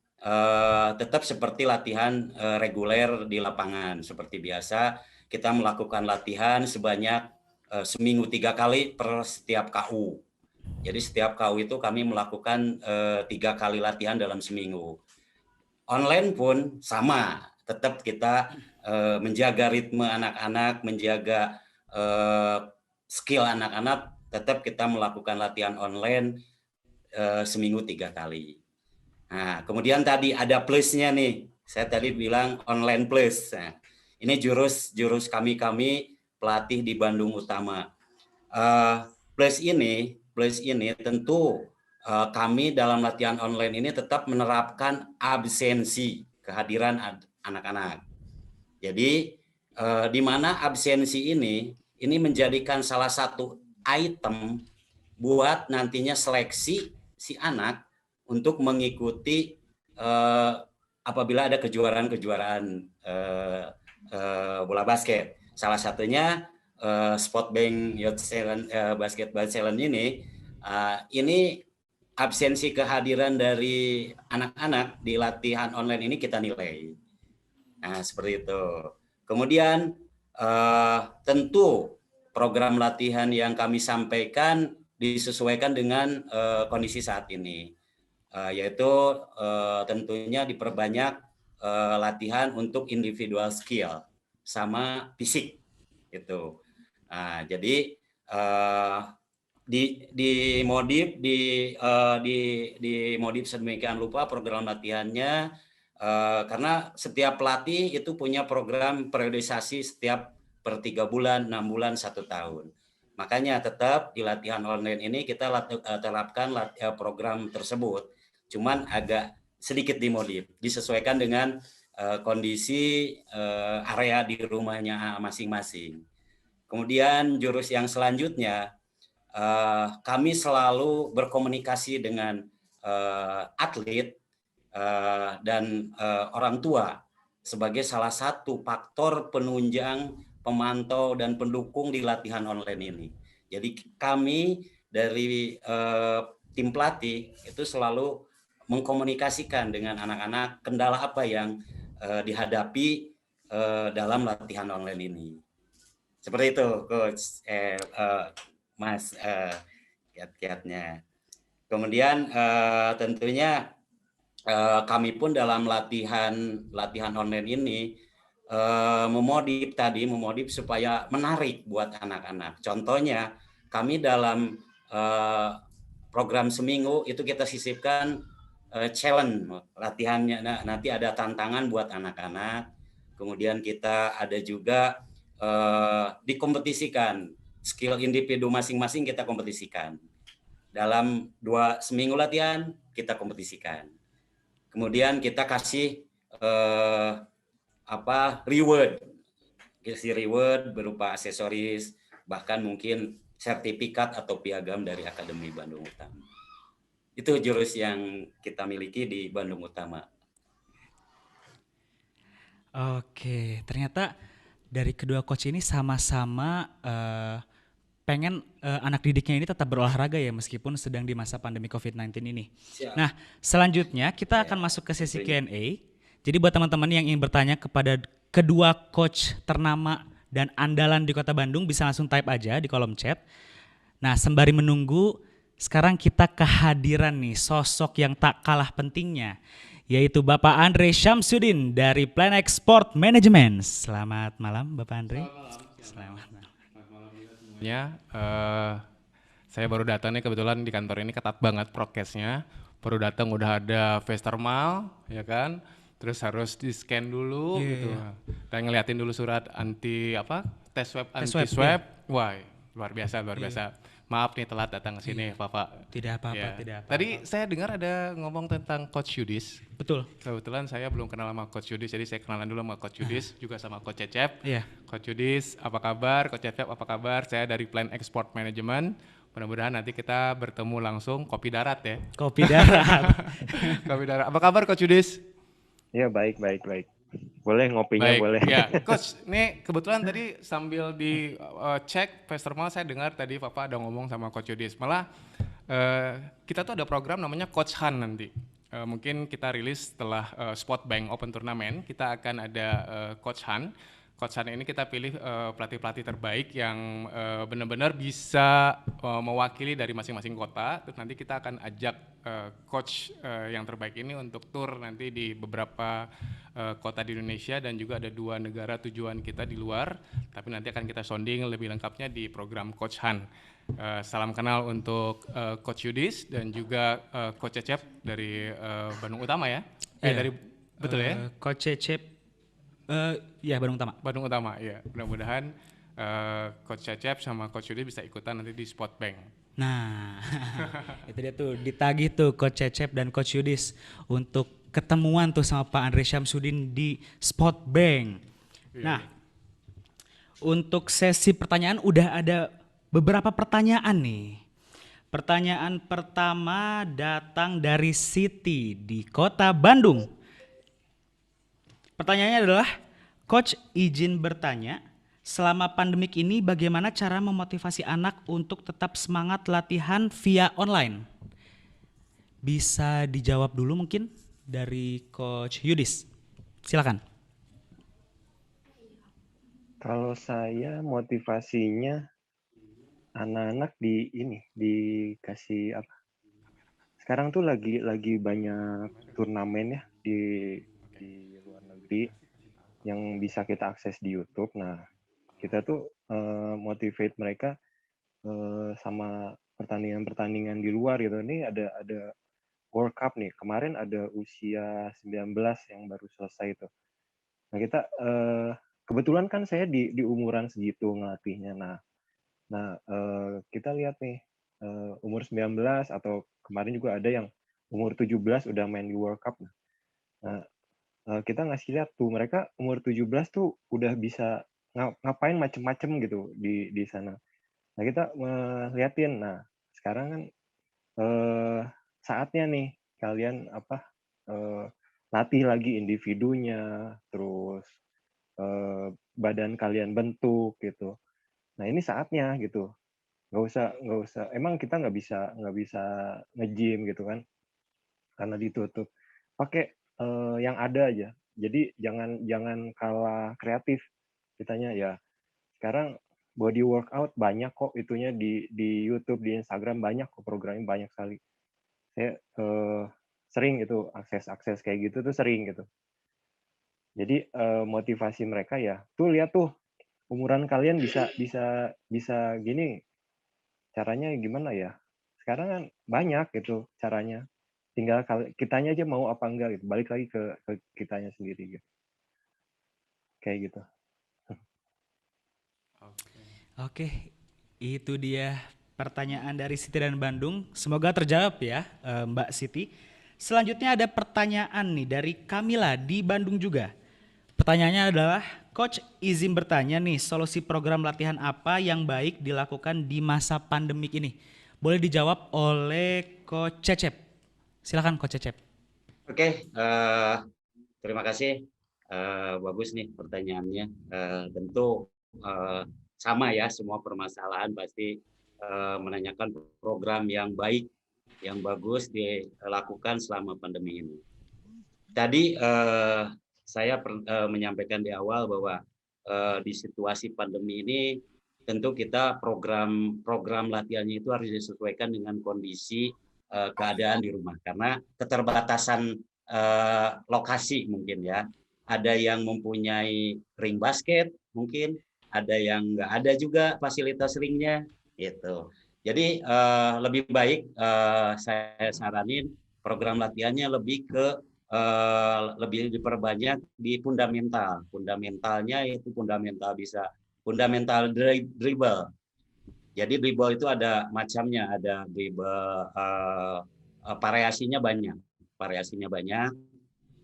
tetap seperti latihan reguler di lapangan seperti biasa. Kita melakukan latihan sebanyak seminggu 3 kali per setiap KU. Jadi setiap KU itu kami melakukan 3 kali latihan dalam seminggu. Online pun sama, tetap kita menjaga ritme anak-anak, menjaga skill anak-anak, tetap kita melakukan latihan online seminggu 3 kali. Nah, kemudian tadi ada plusnya nih, saya tadi bilang online plus. Nah, ini jurus kami pelatih di Bandung Utama. Plus ini tentu kami dalam latihan online ini tetap menerapkan absensi kehadiran anak-anak. Jadi di mana absensi ini menjadikan salah satu item buat nantinya seleksi si anak untuk mengikuti apabila ada kejuaraan bola basket. Salah satunya Sport Bank Youth Basketball Challenge ini absensi kehadiran dari anak-anak di latihan online ini kita nilai. Nah, seperti itu. Kemudian tentu program latihan yang kami sampaikan disesuaikan dengan kondisi saat ini, yaitu tentunya diperbanyak latihan untuk individual skill sama fisik gitu. Nah, jadi dimodif sedemikian rupa program latihannya karena setiap pelatih itu punya program periodisasi setiap per 3 bulan, 6 bulan, 1 tahun. Makanya tetap di latihan online ini kita terapkan program tersebut. Cuman agak sedikit dimodif, disesuaikan dengan kondisi area di rumahnya masing-masing. Kemudian jurus yang selanjutnya, kami selalu berkomunikasi dengan atlet dan orang tua sebagai salah satu faktor penunjang, pemantau, dan pendukung di latihan online ini. Jadi kami dari tim pelatih itu selalu mengkomunikasikan dengan anak-anak kendala apa yang dihadapi dalam latihan online ini. Seperti itu, Coach, Mas, kiat-kiatnya. Kemudian tentunya kami pun dalam latihan online ini memodif supaya menarik buat anak-anak. Contohnya kami dalam program seminggu itu kita sisipkan challenge latihannya. Nah, nanti ada tantangan buat anak-anak. Kemudian kita ada juga dikompetisikan skill individu masing-masing, kita kompetisikan. Dalam 2 seminggu latihan kita kompetisikan. Kemudian kita kasih reward berupa aksesoris, bahkan mungkin sertifikat atau piagam dari Akademi Bandung Utama. Itu jurus yang kita miliki di Bandung Utama. Oke, ternyata dari kedua coach ini sama-sama pengen anak didiknya ini tetap berolahraga ya meskipun sedang di masa pandemi COVID-19 ini. Siap. Nah, selanjutnya kita akan masuk ke sesi Q&A. Jadi buat teman-teman yang ingin bertanya kepada kedua coach ternama dan andalan di Kota Bandung, bisa langsung type aja di kolom chat. Nah, sembari menunggu, sekarang kita kehadiran nih sosok yang tak kalah pentingnya, yaitu Bapak Andre Syamsuddin dari Planex Sport Management. Selamat malam Bapak Andre. Selamat malam. Ya, saya baru datang nih, kebetulan di kantor ini ketat banget prokesnya. Baru datang udah ada face thermal, ya kan? Terus harus di scan dulu gitu. Dan ngeliatin dulu surat tes swab anti swab. Wah, luar biasa. Maaf nih telat datang ke sini, Bapak. Tidak apa-apa, Ya. tidak apa-apa. Tadi saya dengar ada ngomong tentang Coach Yudis. Betul. Kebetulan saya belum kenal sama Coach Yudis, jadi saya kenalan dulu sama Coach Yudis, juga sama Coach Cecep. Iya. Coach Yudis, apa kabar? Coach Cecep, apa kabar? Saya dari Plan Export Management. Mudah-mudahan nanti kita bertemu langsung kopi darat ya. Kopi darat. Kopi darat. Apa kabar Coach Yudis? Ya baik. Boleh ngopinya Baik. boleh. Ya, Coach, ini kebetulan tadi sambil di cek Face Thermal, saya dengar tadi Papa ada ngomong sama Coach Yudis. Malah kita tuh ada program namanya Coach Han nanti. Mungkin kita rilis setelah Spot Bank Open Tournament, kita akan ada Coach Han. Coach Han ini kita pilih pelatih-pelatih terbaik yang benar-benar bisa mewakili dari masing-masing kota. Terus nanti kita akan ajak coach yang terbaik ini untuk tur nanti di beberapa kota di Indonesia, dan juga ada 2 negara tujuan kita di luar. Tapi nanti akan kita sounding lebih lengkapnya di program Coach Han. Salam kenal untuk Coach Yudis dan juga Coach Cecep dari Bandung Utama ya. Iya. Betul ya? Coach Cecep. Ya, Bandung Utama. Bandung Utama, ya. Mudah-mudahan Coach Cecep sama Coach Yudis bisa ikutan nanti di Spot Bank. Nah, itu dia tuh, ditagih tuh Coach Cecep dan Coach Yudis untuk ketemuan tuh sama Pak Andre Syamsuddin di Spot Bank. Nah, untuk sesi pertanyaan udah ada beberapa pertanyaan nih. Pertanyaan pertama datang dari Siti di Kota Bandung. Pertanyaannya adalah, Coach izin bertanya, selama pandemik ini bagaimana cara memotivasi anak untuk tetap semangat latihan via online? Bisa dijawab dulu mungkin dari Coach Yudis. Silakan. Kalau saya motivasinya anak-anak dikasih apa? Sekarang tuh lagi banyak turnamen ya di luar negeri yang bisa kita akses di YouTube. Nah, kita tuh motivate mereka sama pertandingan-pertandingan di luar gitu. Ini ada World Cup nih. Kemarin ada usia 19 yang baru selesai itu. Nah, kita kebetulan kan saya di umuran segitu ngelatihnya. Nah, kita lihat nih umur 19 atau kemarin juga ada yang umur 17 udah main di World Cup. Nah, kita ngasih lihat tuh mereka umur 17 tuh udah bisa ngapain macem-macem gitu di sana. Nah, kita liatin. Nah, sekarang kan saatnya nih kalian latih lagi individunya, terus badan kalian bentuk gitu. Nah, ini saatnya gitu. Nggak usah. Emang kita nggak bisa nge-gym gitu kan, karena ditutup. Pakai yang ada aja. Jadi jangan kalah kreatif. Kitanya ya. Sekarang body workout banyak kok itunya di YouTube, di Instagram banyak kok, programnya banyak sekali. Saya sering itu akses kayak gitu tuh sering gitu. Jadi motivasi mereka ya, tuh lihat tuh umuran kalian bisa gini, caranya gimana ya? Sekarang kan banyak gitu caranya. Tinggal kitanya aja mau apa enggak gitu. Balik lagi ke kitanya sendiri gitu. Kayak gitu. Oke, itu dia pertanyaan dari Siti dan Bandung. Semoga terjawab ya, Mbak Siti. Selanjutnya ada pertanyaan nih dari Kamila di Bandung juga. Pertanyaannya adalah, Coach izin bertanya nih, solusi program latihan apa yang baik dilakukan di masa pandemik ini? Boleh dijawab oleh Coach Cecep. Silakan Coach Cecep. Oke, terima kasih. Bagus nih pertanyaannya. Tentu sama ya, semua permasalahan pasti menanyakan program yang baik, yang bagus dilakukan selama pandemi ini. Tadi menyampaikan di awal bahwa di situasi pandemi ini tentu kita program latihannya itu harus disesuaikan dengan kondisi keadaan di rumah karena keterbatasan lokasi mungkin ya. Ada yang mempunyai ring basket mungkin, ada yang nggak ada juga fasilitas ringnya gitu. Jadi lebih baik saya saranin program latihannya lebih lebih diperbanyak di fundamental. Fundamentalnya itu fundamental dribble. Jadi dribble itu ada macamnya, ada dribble variasinya banyak.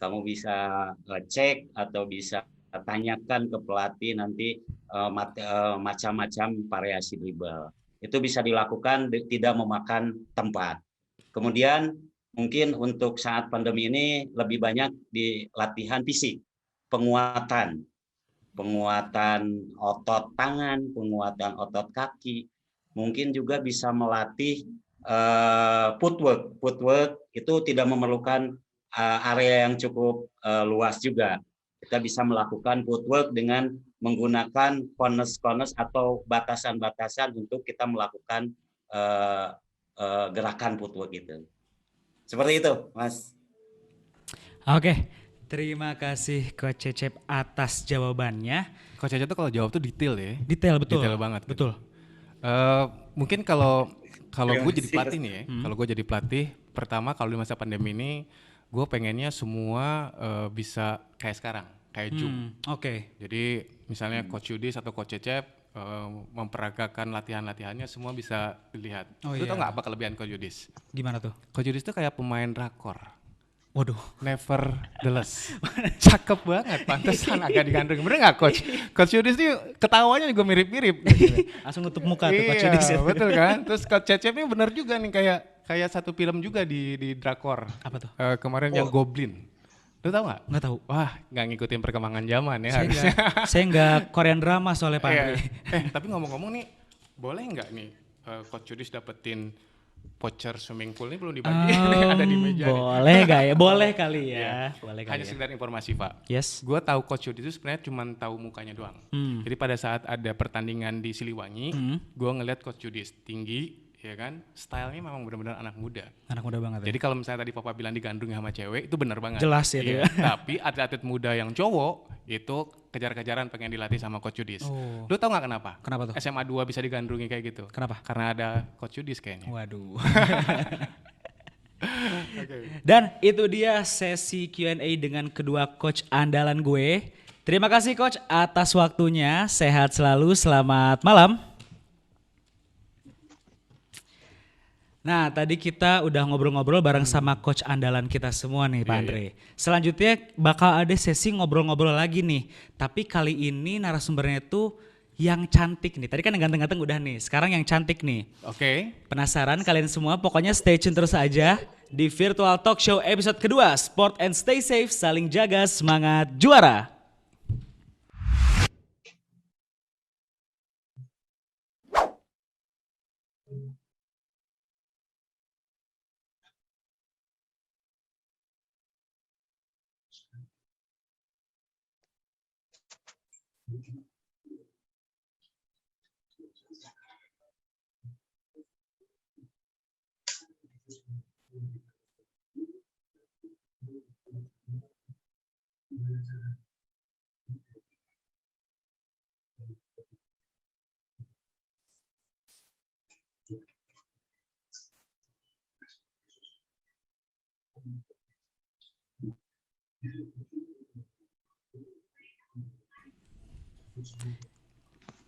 Kamu bisa cek atau bisa tanyakan ke pelatih nanti macam-macam variasi dribble. Itu bisa dilakukan tidak memakan tempat. Kemudian mungkin untuk saat pandemi ini lebih banyak di latihan fisik, penguatan otot tangan, penguatan otot kaki. Mungkin juga bisa melatih footwork. Footwork itu tidak memerlukan area yang cukup luas juga. Kita bisa melakukan footwork dengan menggunakan corners atau batasan-batasan untuk kita melakukan gerakan footwork itu. Seperti itu, Mas. Oke, terima kasih Coach Cecep atas jawabannya. Coach Cecep tuh kalau jawab tuh detail ya. Detail, betul. Detail banget. Betul. Mungkin kalau gue jadi pelatih nih ya, kalau gue jadi pelatih, pertama kalau di masa pandemi ini, gue pengennya semua bisa kayak sekarang, kayak Zoom. Oke. Jadi misalnya Coach Yudis atau Coach Cecep memperagakan latihan-latihannya semua bisa dilihat. Lu tau nggak apa kelebihan Coach Yudis? Gimana tuh? Coach Yudis tuh kayak pemain drakor. Waduh. Nevertheless. Cakep banget, pantesan agak digandrung. Bener nggak Coach? Coach Yudis nih ketawanya juga mirip-mirip. Langsung nutup muka tuh Coach Yudis. Iya, betul kan? Terus Coach Cecep ini bener juga nih kayak satu film juga di drakor. Apa tuh? Kemarin yang Goblin. Lu tau nggak? Nggak tahu. Wah, nggak ngikutin perkembangan zaman ya. Saya nggak Korean drama soalnya Pak Andre. Tapi ngomong-ngomong nih, boleh nggak nih Coach Yudis dapetin voucher swimming pool ini belum dibagi? Ada di meja. Boleh nggak ya? Boleh kali ya. Boleh kali Hanya ya. sekedar informasi Pak. Yes. Gue tahu Coach Yudis itu sebenarnya cuma tahu mukanya doang. Jadi pada saat ada pertandingan di Siliwangi, gue ngeliat Coach Yudis tinggi, ya kan, stylenya memang benar-benar anak muda. Anak muda banget. Jadi kalau misalnya tadi Papa bilang digandrungi sama cewek, itu benar banget. Jelas ya dia. Tapi atlet-atlet muda yang cowok itu kejar-kejaran pengen dilatih sama Coach Yudis. Lu tau nggak kenapa? Kenapa tuh? SMA 2 bisa digandrungi kayak gitu. Kenapa? Karena ada Coach Yudis kayaknya. Waduh. Dan itu dia sesi Q&A dengan kedua coach andalan gue. Terima kasih coach atas waktunya. Sehat selalu. Selamat malam. Nah, tadi kita udah ngobrol-ngobrol bareng sama coach andalan kita semua nih, Pak Andre. Selanjutnya bakal ada sesi ngobrol-ngobrol lagi nih. Tapi kali ini narasumbernya tuh yang cantik nih. Tadi kan yang ganteng-ganteng udah nih. Sekarang yang cantik nih. Oke. Penasaran kalian semua? Pokoknya stay tune terus aja di Virtual Talk Show episode kedua. Sport and stay safe, saling jaga, semangat juara.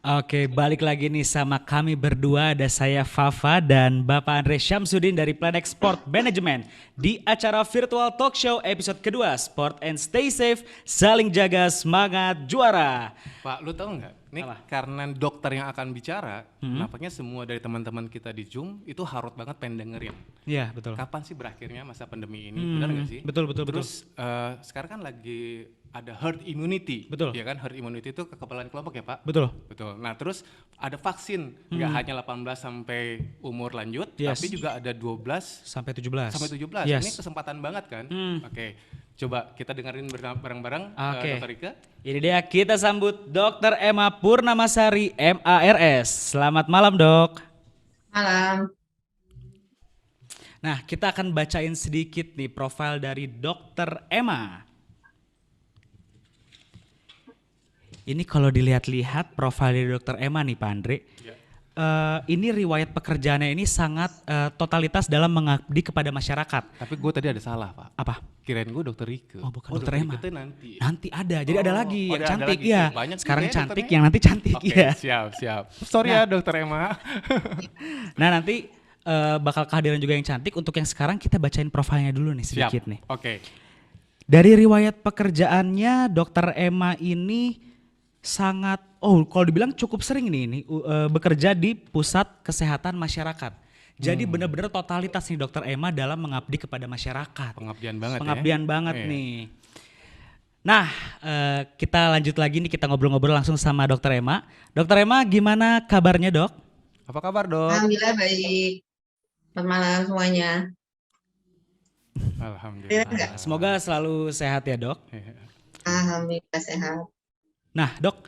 Oke, balik lagi nih sama kami berdua. Ada saya Fafa dan Bapak Andre Syamsuddin dari Planet Sport Management di acara Virtual Talk Show episode kedua, Sport and Stay Safe, saling jaga, semangat juara. Pak, lu tahu nggak? Ini Apa? karena dokter yang akan bicara, nampaknya semua dari teman-teman kita di Zoom itu harus banget pengen dengerin. Iya, betul. Kapan sih berakhirnya masa pandemi ini? Benar nggak sih? Betul. Terus sekarang kan lagi ada herd immunity. Betul. Ya kan, herd immunity itu kekebalan kelompok ya Pak? Betul. Betul. Nah terus ada vaksin, nggak hanya 18 sampai umur lanjut, Yes. tapi juga ada 12 Sampai 17. sampai 17. Yes. Ini kesempatan banget kan? Oke. Coba kita dengerin bareng-bareng Oke. Dr. Rike. Ini dia kita sambut Dr. Emma Purnamasari MARS. Selamat malam dok. Malam. Nah kita akan bacain sedikit nih profil dari Dr. Emma. Ini kalau dilihat-lihat profil dari Dr. Emma nih Pak Andre. Ini riwayat pekerjaannya ini sangat totalitas dalam mengabdi kepada masyarakat. Tapi gue tadi ada salah Pak. Apa? Kirain gue Dr. Rike. Oh bukan Dr. Emma. Rike tuh nanti. Nanti ada, jadi ada lagi yang ada cantik lagi. ya. Banyak Sekarang juga ya cantik, dokternya. yang nanti cantik Oke, ya. siap. Sorry ya Dr. Emma. Nah nanti bakal kehadiran juga yang cantik. Untuk yang sekarang kita bacain profilnya dulu nih sedikit nih. Oke. Dari riwayat pekerjaannya Dr. Emma ini sangat, kalau dibilang cukup sering nih ini bekerja di pusat kesehatan masyarakat. Jadi benar-benar totalitas nih Dr. Emma dalam mengabdi kepada masyarakat. Pengabdian banget Pengabdian banget Iya. nih. Nah, kita lanjut lagi nih, kita ngobrol-ngobrol langsung sama Dr. Emma. Dr. Emma, gimana kabarnya dok? Apa kabar dok? Alhamdulillah baik. Selamat malam semuanya. Alhamdulillah. Lihat nggak? Semoga selalu sehat ya dok. Alhamdulillah sehat. Nah dok,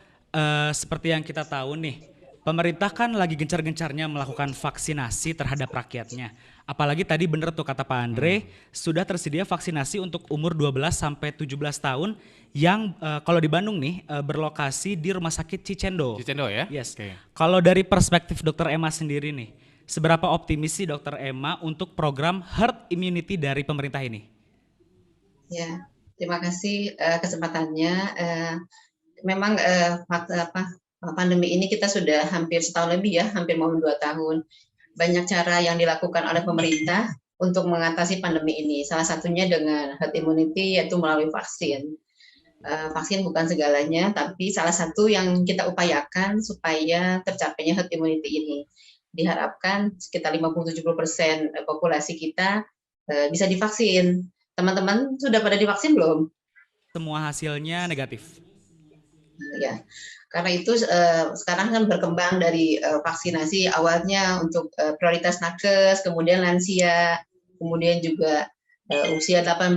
seperti yang kita tahu nih, pemerintah kan lagi gencar-gencarnya melakukan vaksinasi terhadap rakyatnya. Apalagi tadi bener tuh kata Pak Andre, sudah tersedia vaksinasi untuk umur 12 sampai 17 tahun yang kalau di Bandung nih berlokasi di Rumah Sakit Cicendo. Cicendo ya? Yes. Oke. Kalau dari perspektif Dr. Emma sendiri nih, seberapa optimis sih Dr. Emma untuk program herd immunity dari pemerintah ini? Ya, terima kasih kesempatannya. Memang pandemi ini kita sudah hampir setahun lebih ya, hampir mau 2 tahun. Banyak cara yang dilakukan oleh pemerintah untuk mengatasi pandemi ini. Salah satunya dengan herd immunity yaitu melalui vaksin. Vaksin bukan segalanya, tapi salah satu yang kita upayakan supaya tercapainya herd immunity ini. Diharapkan sekitar 50-70% populasi kita bisa divaksin. Teman-teman sudah pada divaksin belum? Semua hasilnya negatif. Ya, karena itu sekarang kan berkembang dari vaksinasi awalnya untuk prioritas nakes, kemudian lansia, kemudian juga usia 18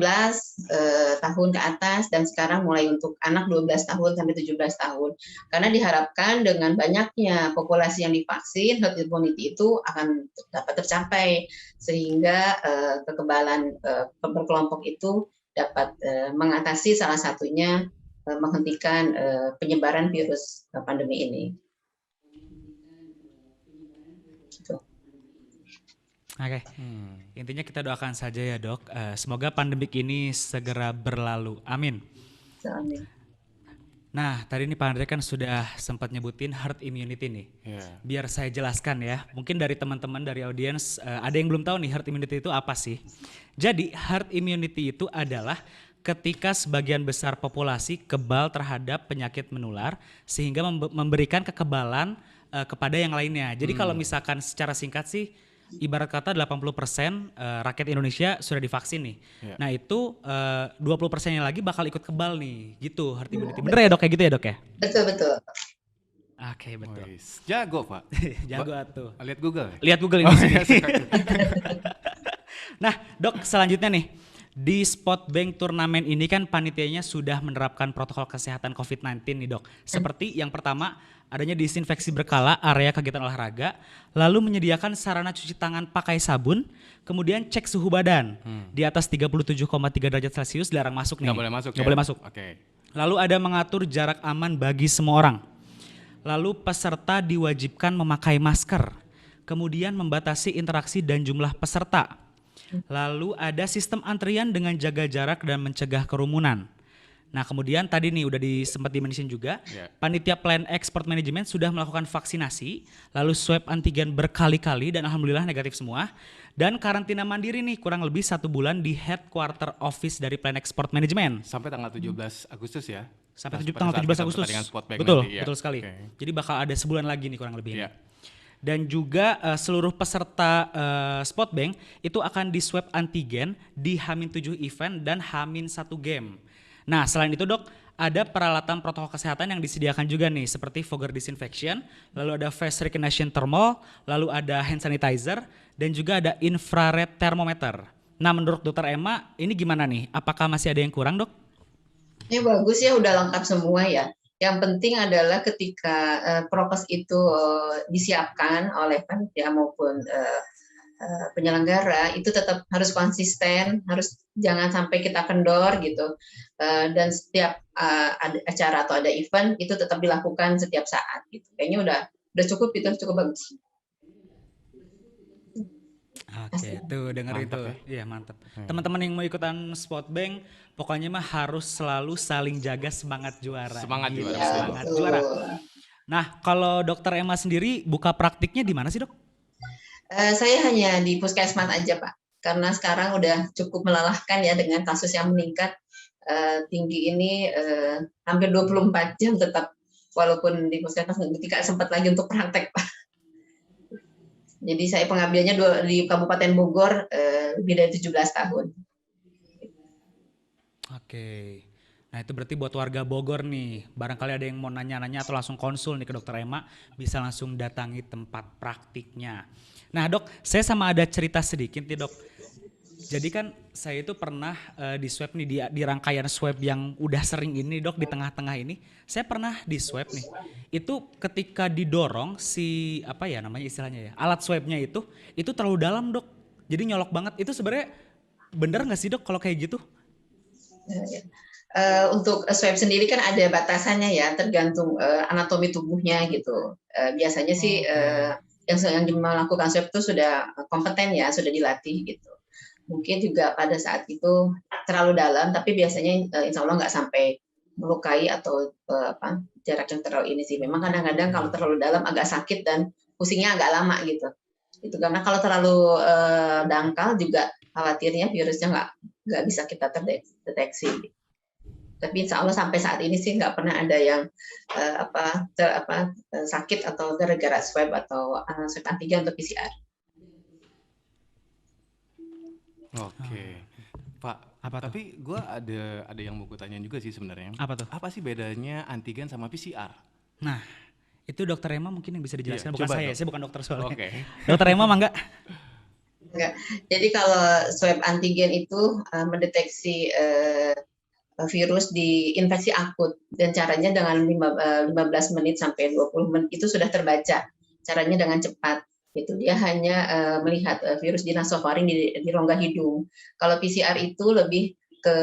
tahun ke atas, dan sekarang mulai untuk anak 12 tahun sampai 17 tahun. Karena diharapkan dengan banyaknya populasi yang divaksin, herd immunity itu akan dapat tercapai sehingga kekebalan berkelompok itu dapat mengatasi salah satunya menghentikan penyebaran virus pandemi ini. Gitu. Oke, intinya kita doakan saja ya dok, semoga pandemik ini segera berlalu, amin. Amin. Nah tadi nih Pak Andre kan sudah sempat nyebutin herd immunity nih. Iya. Biar saya jelaskan ya, mungkin dari teman-teman dari audiens ada yang belum tahu nih herd immunity itu apa sih. Jadi herd immunity itu adalah ketika sebagian besar populasi kebal terhadap penyakit menular sehingga memberikan kekebalan kepada yang lainnya. Jadi kalau misalkan secara singkat sih ibarat kata 80% rakyat Indonesia sudah divaksin nih. Ya. Nah itu 20%-nya lagi bakal ikut kebal nih gitu herd immunity. Bener ya dok kayak gitu ya dok ya? Betul. Oke betul. Wis, jago Pak. Jago tuh. Lihat Google ya? Lihat Google ini. iya, Nah dok selanjutnya nih. Di Spot Bank turnamen ini kan panitianya sudah menerapkan protokol kesehatan COVID-19 nih dok. Seperti yang pertama adanya disinfeksi berkala area kegiatan olahraga, lalu menyediakan sarana cuci tangan pakai sabun, kemudian cek suhu badan di atas 37,3 derajat Celcius dilarang masuk nih. Nggak boleh masuk Nggak ya? boleh masuk. Oke. Lalu ada mengatur jarak aman bagi semua orang. Lalu peserta diwajibkan memakai masker, kemudian membatasi interaksi dan jumlah peserta. Lalu ada sistem antrian dengan jaga jarak dan mencegah kerumunan. Nah kemudian tadi nih udah sempat di-mention juga, Panitia Plan Export Management sudah melakukan vaksinasi, lalu swab antigen berkali-kali dan alhamdulillah negatif semua. Dan karantina mandiri nih kurang lebih 1 bulan di headquarter office dari Plan Export Management. Sampai tanggal 17 Agustus ya? Sampai Pada tanggal saat 17 kita Agustus. pertandingan Spotbank Betul, nanti, ya. betul sekali. Oke. Jadi bakal ada sebulan lagi nih kurang lebih. Iya. Dan juga seluruh peserta Spotbank itu akan di swab antigen di H-7 event dan H-1 game. Nah selain itu dok, ada peralatan protokol kesehatan yang disediakan juga nih seperti Fogger disinfection, lalu ada face recognition thermal, lalu ada hand sanitizer, dan juga ada infrared thermometer. Nah, menurut Dokter Emma, ini gimana nih? Apakah masih ada yang kurang, Dok? Ya bagus ya, udah lengkap semua ya. Yang penting adalah ketika prokes itu disiapkan oleh panitia maupun penyelenggara, itu tetap harus konsisten, harus jangan sampai kita kendor gitu. Dan setiap ada acara atau ada event itu tetap dilakukan setiap saat gitu. Kayaknya udah cukup, itu cukup bagus. Oke, tuh denger Mantap itu. ya. Iya, mantap. Teman-teman yang mau ikutan Sport Bank, pokoknya mah harus selalu saling jaga semangat juara. Semangat Gitu, juara, Ya, semangat betul. juara. Nah, kalau Dokter Emma sendiri buka praktiknya di mana sih, Dok? Saya hanya di puskesmas aja, Pak. Karena sekarang udah cukup melelahkan ya dengan kasus yang meningkat tinggi ini, hampir 24 jam tetap, walaupun di puskesmas tidak sempat lagi untuk praktek, Pak. Jadi saya pengabdiannya di Kabupaten Bogor lebih dari 17 tahun. Oke. Nah, itu berarti buat warga Bogor nih, barangkali ada yang mau nanya-nanya atau langsung konsul nih ke Dokter Emma, bisa langsung datangi tempat praktiknya. Nah, Dok, saya sama ada cerita sedikit nih, Dok. Jadi kan saya itu pernah di swab nih, di rangkaian swab yang udah sering ini, Dok, di tengah-tengah ini, saya pernah di swab nih. Itu ketika didorong si apa ya namanya istilahnya ya, alat swabnya itu terlalu dalam, Dok. Jadi nyolok banget. Itu sebenarnya bener nggak sih, Dok, kalau kayak gitu? Untuk swab sendiri kan ada batasannya ya, tergantung anatomi tubuhnya gitu. Biasanya sih yang melakukan swab itu sudah kompeten ya, sudah dilatih gitu. Mungkin juga pada saat itu terlalu dalam, tapi biasanya insya Allah nggak sampai melukai atau jarak yang terlalu ini sih. Memang kadang-kadang kalau terlalu dalam agak sakit dan pusingnya agak lama gitu. Itu karena kalau terlalu dangkal juga khawatirnya virusnya nggak bisa kita terdeteksi. Tapi insya Allah sampai saat ini sih nggak pernah ada yang sakit atau gara-gara swab atau swab antigen atau PCR. Oke, Pak. Apa tuh? Tapi gue ada yang mau gue tanyain juga sih sebenarnya. Apa tuh? Apa sih bedanya antigen sama PCR? Nah, itu Dokter Emma mungkin yang bisa dijelaskan, Iya, bukan coba, saya, Dok. saya bukan dokter soalnya. Oke. Dokter Emma mangga? Enggak. Jadi kalau swab antigen itu mendeteksi virus di infeksi akut, dan caranya dengan 15 menit sampai 20 menit itu sudah terbaca. Caranya dengan cepat. Itu dia hanya melihat virus di nasofaring di rongga hidung. Kalau PCR itu lebih ke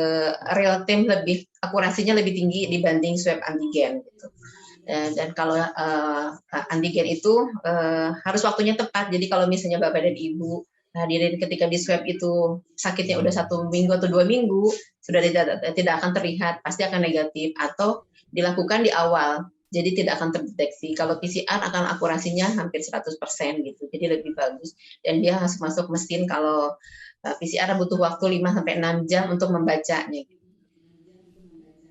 real time, lebih akurasinya lebih tinggi dibanding swab antigen gitu. Dan kalau antigen itu harus waktunya tepat. Jadi kalau misalnya Bapak dan Ibu hadirin ketika di swab itu sakitnya udah 1 minggu atau 2 minggu, sudah tidak akan terlihat, pasti akan negatif, atau dilakukan di awal, jadi tidak akan terdeteksi. Kalau PCR akan akurasinya hampir 100% gitu, jadi lebih bagus. Dan dia harus masuk mesin, kalau PCR butuh waktu 5-6 jam untuk membacanya.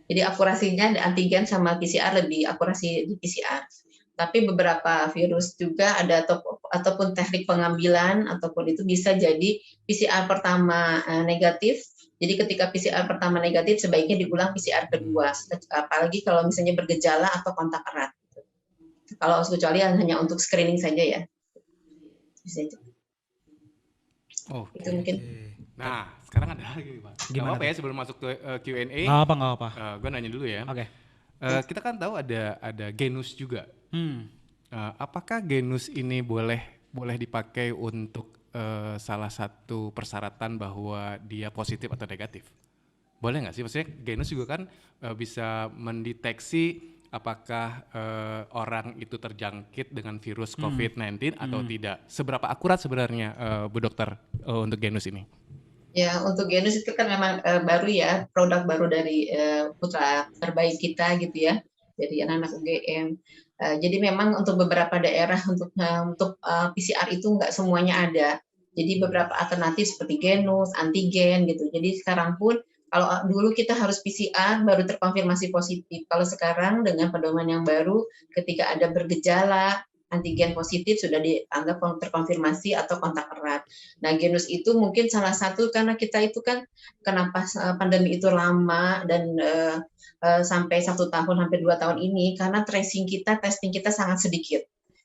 Jadi akurasinya antigen sama PCR lebih akurasi di PCR. Tapi beberapa virus juga ada ataupun teknik pengambilan ataupun itu bisa jadi PCR pertama negatif. Jadi ketika PCR pertama negatif sebaiknya diulang PCR kedua, apalagi kalau misalnya bergejala atau kontak erat. Kalau kecuali hanya untuk screening saja ya. Oke. Itu mungkin. Nah, sekarang ada lagi, Pak. Gimana Gak apa ya sebelum masuk ke Q&A? Nggak apa-apa. Gue nanya dulu ya. Oke. Kita kan tahu ada genus juga. Hmm. Apakah genus ini boleh dipakai untuk salah satu persyaratan bahwa dia positif atau negatif? Boleh nggak sih? Maksudnya genus juga kan bisa mendeteksi apakah orang itu terjangkit dengan virus COVID-19 atau tidak. Seberapa akurat sebenarnya Bu Dokter untuk genus ini? Ya, untuk genus itu kan memang baru ya, produk baru dari putra terbaik kita gitu ya, dari anak-anak UGM. Jadi memang untuk beberapa daerah untuk PCR itu nggak semuanya ada. Jadi beberapa alternatif seperti genus, antigen gitu. Jadi sekarang pun kalau dulu kita harus PCR baru terkonfirmasi positif. Kalau sekarang dengan pedoman yang baru, ketika ada bergejala antigen positif sudah dianggap terkonfirmasi atau kontak erat. Nah, genus itu mungkin salah satu karena kita itu kan kenapa pandemi itu lama dan sampai 1 tahun hampir 2 tahun ini karena testing kita sangat sedikit.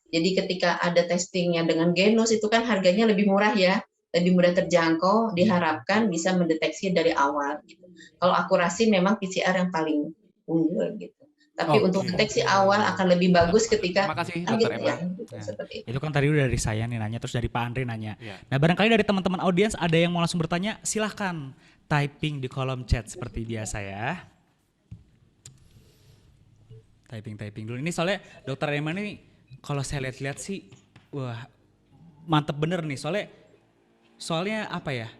Jadi ketika ada testingnya dengan genus itu kan harganya lebih murah ya. lebih mudah terjangkau, diharapkan bisa mendeteksi dari awal. Gitu. Kalau akurasi memang PCR yang paling unggul gitu. Tapi untuk deteksi awal akan lebih bagus ketika Terima kasih, kan Dr. gitu Emma. ya, gitu, seperti itu. Itu kan tadi udah dari saya nih nanya, terus dari Pak Andre nanya. Iya. Nah barangkali dari teman-teman audiens ada yang mau langsung bertanya, silahkan typing di kolom chat seperti biasa ya. Typing dulu. Ini soalnya Dokter Emma nih kalau saya lihat-lihat sih, wah mantep bener nih. Soalnya apa ya?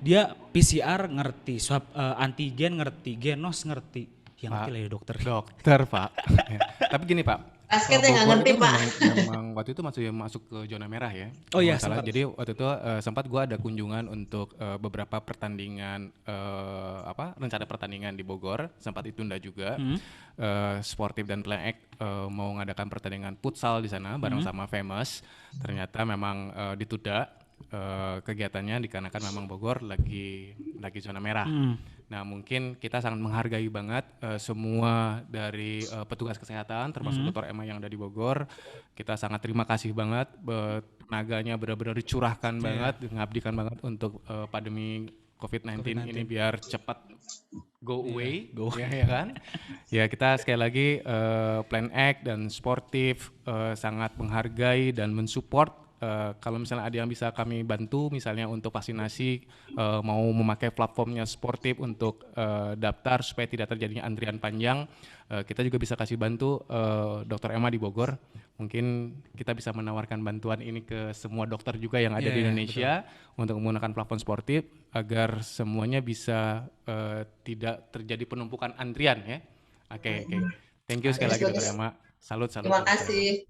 Dia PCR ngerti, swab antigen ngerti, genos ngerti. Yang ngerti lah ya dokter. Dokter Pak. Ya. Tapi gini Pak. Basketnya nggak Bogor ngerti itu Pak. Memang waktu itu masuk ke zona merah ya. Oh iya, Kalau nggak salah. sempat. Jadi waktu itu sempat gue ada kunjungan untuk beberapa pertandingan rencana pertandingan di Bogor, sempat ditunda juga. Sportif dan Plan X mau mengadakan pertandingan futsal di sana bareng sama Famous. Ternyata memang ditunda kegiatannya dikarenakan memang Bogor lagi zona merah. Nah mungkin kita sangat menghargai banget semua dari petugas kesehatan termasuk Dr. Emma yang ada di Bogor. Kita sangat terima kasih banget, tenaganya benar-benar dicurahkan banget, mengabdikan banget untuk pandemi COVID-19 ini biar cepat go away, ya kan? Ya kita sekali lagi Plan X dan Sportif sangat menghargai dan mensupport. Kalau misalnya ada yang bisa kami bantu, misalnya untuk vaksinasi, mau memakai platformnya Sportif untuk daftar supaya tidak terjadinya antrian panjang, kita juga bisa kasih bantu Dr. Emma di Bogor. Mungkin kita bisa menawarkan bantuan ini ke semua dokter juga yang ada di Indonesia untuk menggunakan platform Sportif agar semuanya bisa tidak terjadi penumpukan antrian ya. Oke. Thank you sekali lagi Dr. Emma. Salut. Terima kasih.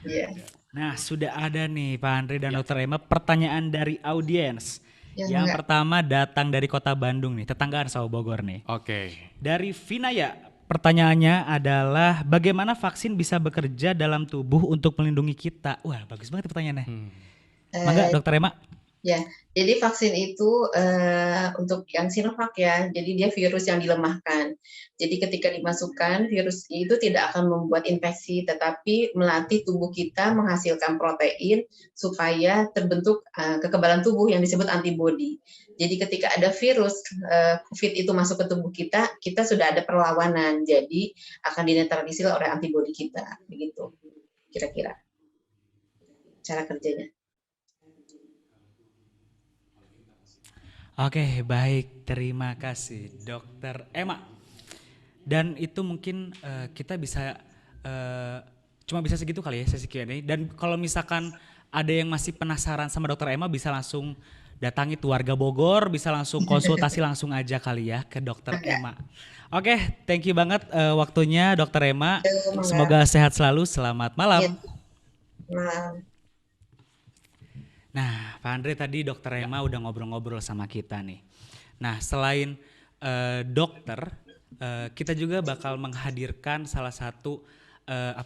Iya. Nah sudah ada nih Pak Andre dan Dokter Emma pertanyaan dari audiens. Ya, Yang enggak. pertama datang dari kota Bandung nih, tetanggaan sama Bogor nih. Oke. Dari Vinaya, pertanyaannya adalah bagaimana vaksin bisa bekerja dalam tubuh untuk melindungi kita? Wah bagus banget pertanyaannya. Mangga Dokter Emma. Ya, jadi vaksin itu untuk yang Sinovac ya, jadi dia virus yang dilemahkan. Jadi ketika dimasukkan, virus itu tidak akan membuat infeksi, tetapi melatih tubuh kita menghasilkan protein supaya terbentuk kekebalan tubuh yang disebut antibodi. Jadi ketika ada virus COVID itu masuk ke tubuh kita, kita sudah ada perlawanan, jadi akan dinetralisir oleh antibodi kita, begitu kira-kira cara kerjanya. Oke baik, terima kasih Dokter Emma. Dan itu mungkin kita bisa cuma bisa segitu kali ya sesi Q&A. Dan kalau misalkan ada yang masih penasaran sama Dokter Emma bisa langsung datangi tuh warga Bogor, bisa langsung konsultasi langsung aja kali ya ke Dokter Emma. Oke, thank you banget waktunya Dokter Emma. Semoga sehat selalu. Selamat malam. Nah, Nah, Pak Andre tadi Dokter Emma udah ngobrol-ngobrol sama kita nih. Nah, selain dokter, kita juga bakal menghadirkan salah satu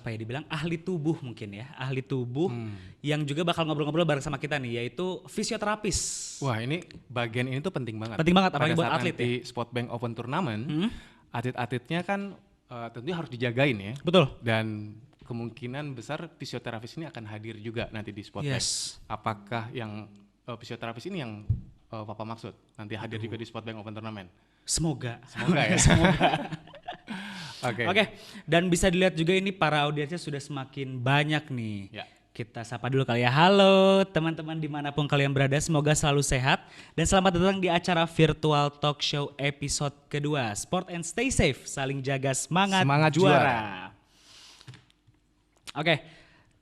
dibilang ahli tubuh mungkin ya, ahli tubuh yang juga bakal ngobrol-ngobrol bareng sama kita nih, yaitu fisioterapis. Wah ini bagian ini tuh penting banget. Penting banget, apalagi Pada buat saat atlet nanti Sport Bank Open Tournament, atlet-atletnya kan tentunya harus dijagain ya. Betul. Dan kemungkinan besar fisioterapis ini akan hadir juga nanti di Sport Bank. Apakah yang fisioterapis ini yang Papa maksud nanti hadir juga di Sport Bank Open Tournament? Semoga ya. Semoga. Oke. Dan bisa dilihat juga ini para audiensnya sudah semakin banyak nih. Ya. Kita sapa dulu kali ya. Halo teman-teman dimanapun kalian berada, semoga selalu sehat dan selamat datang di acara virtual talk show episode kedua Sport and Stay Safe, saling jaga semangat juara. Oke,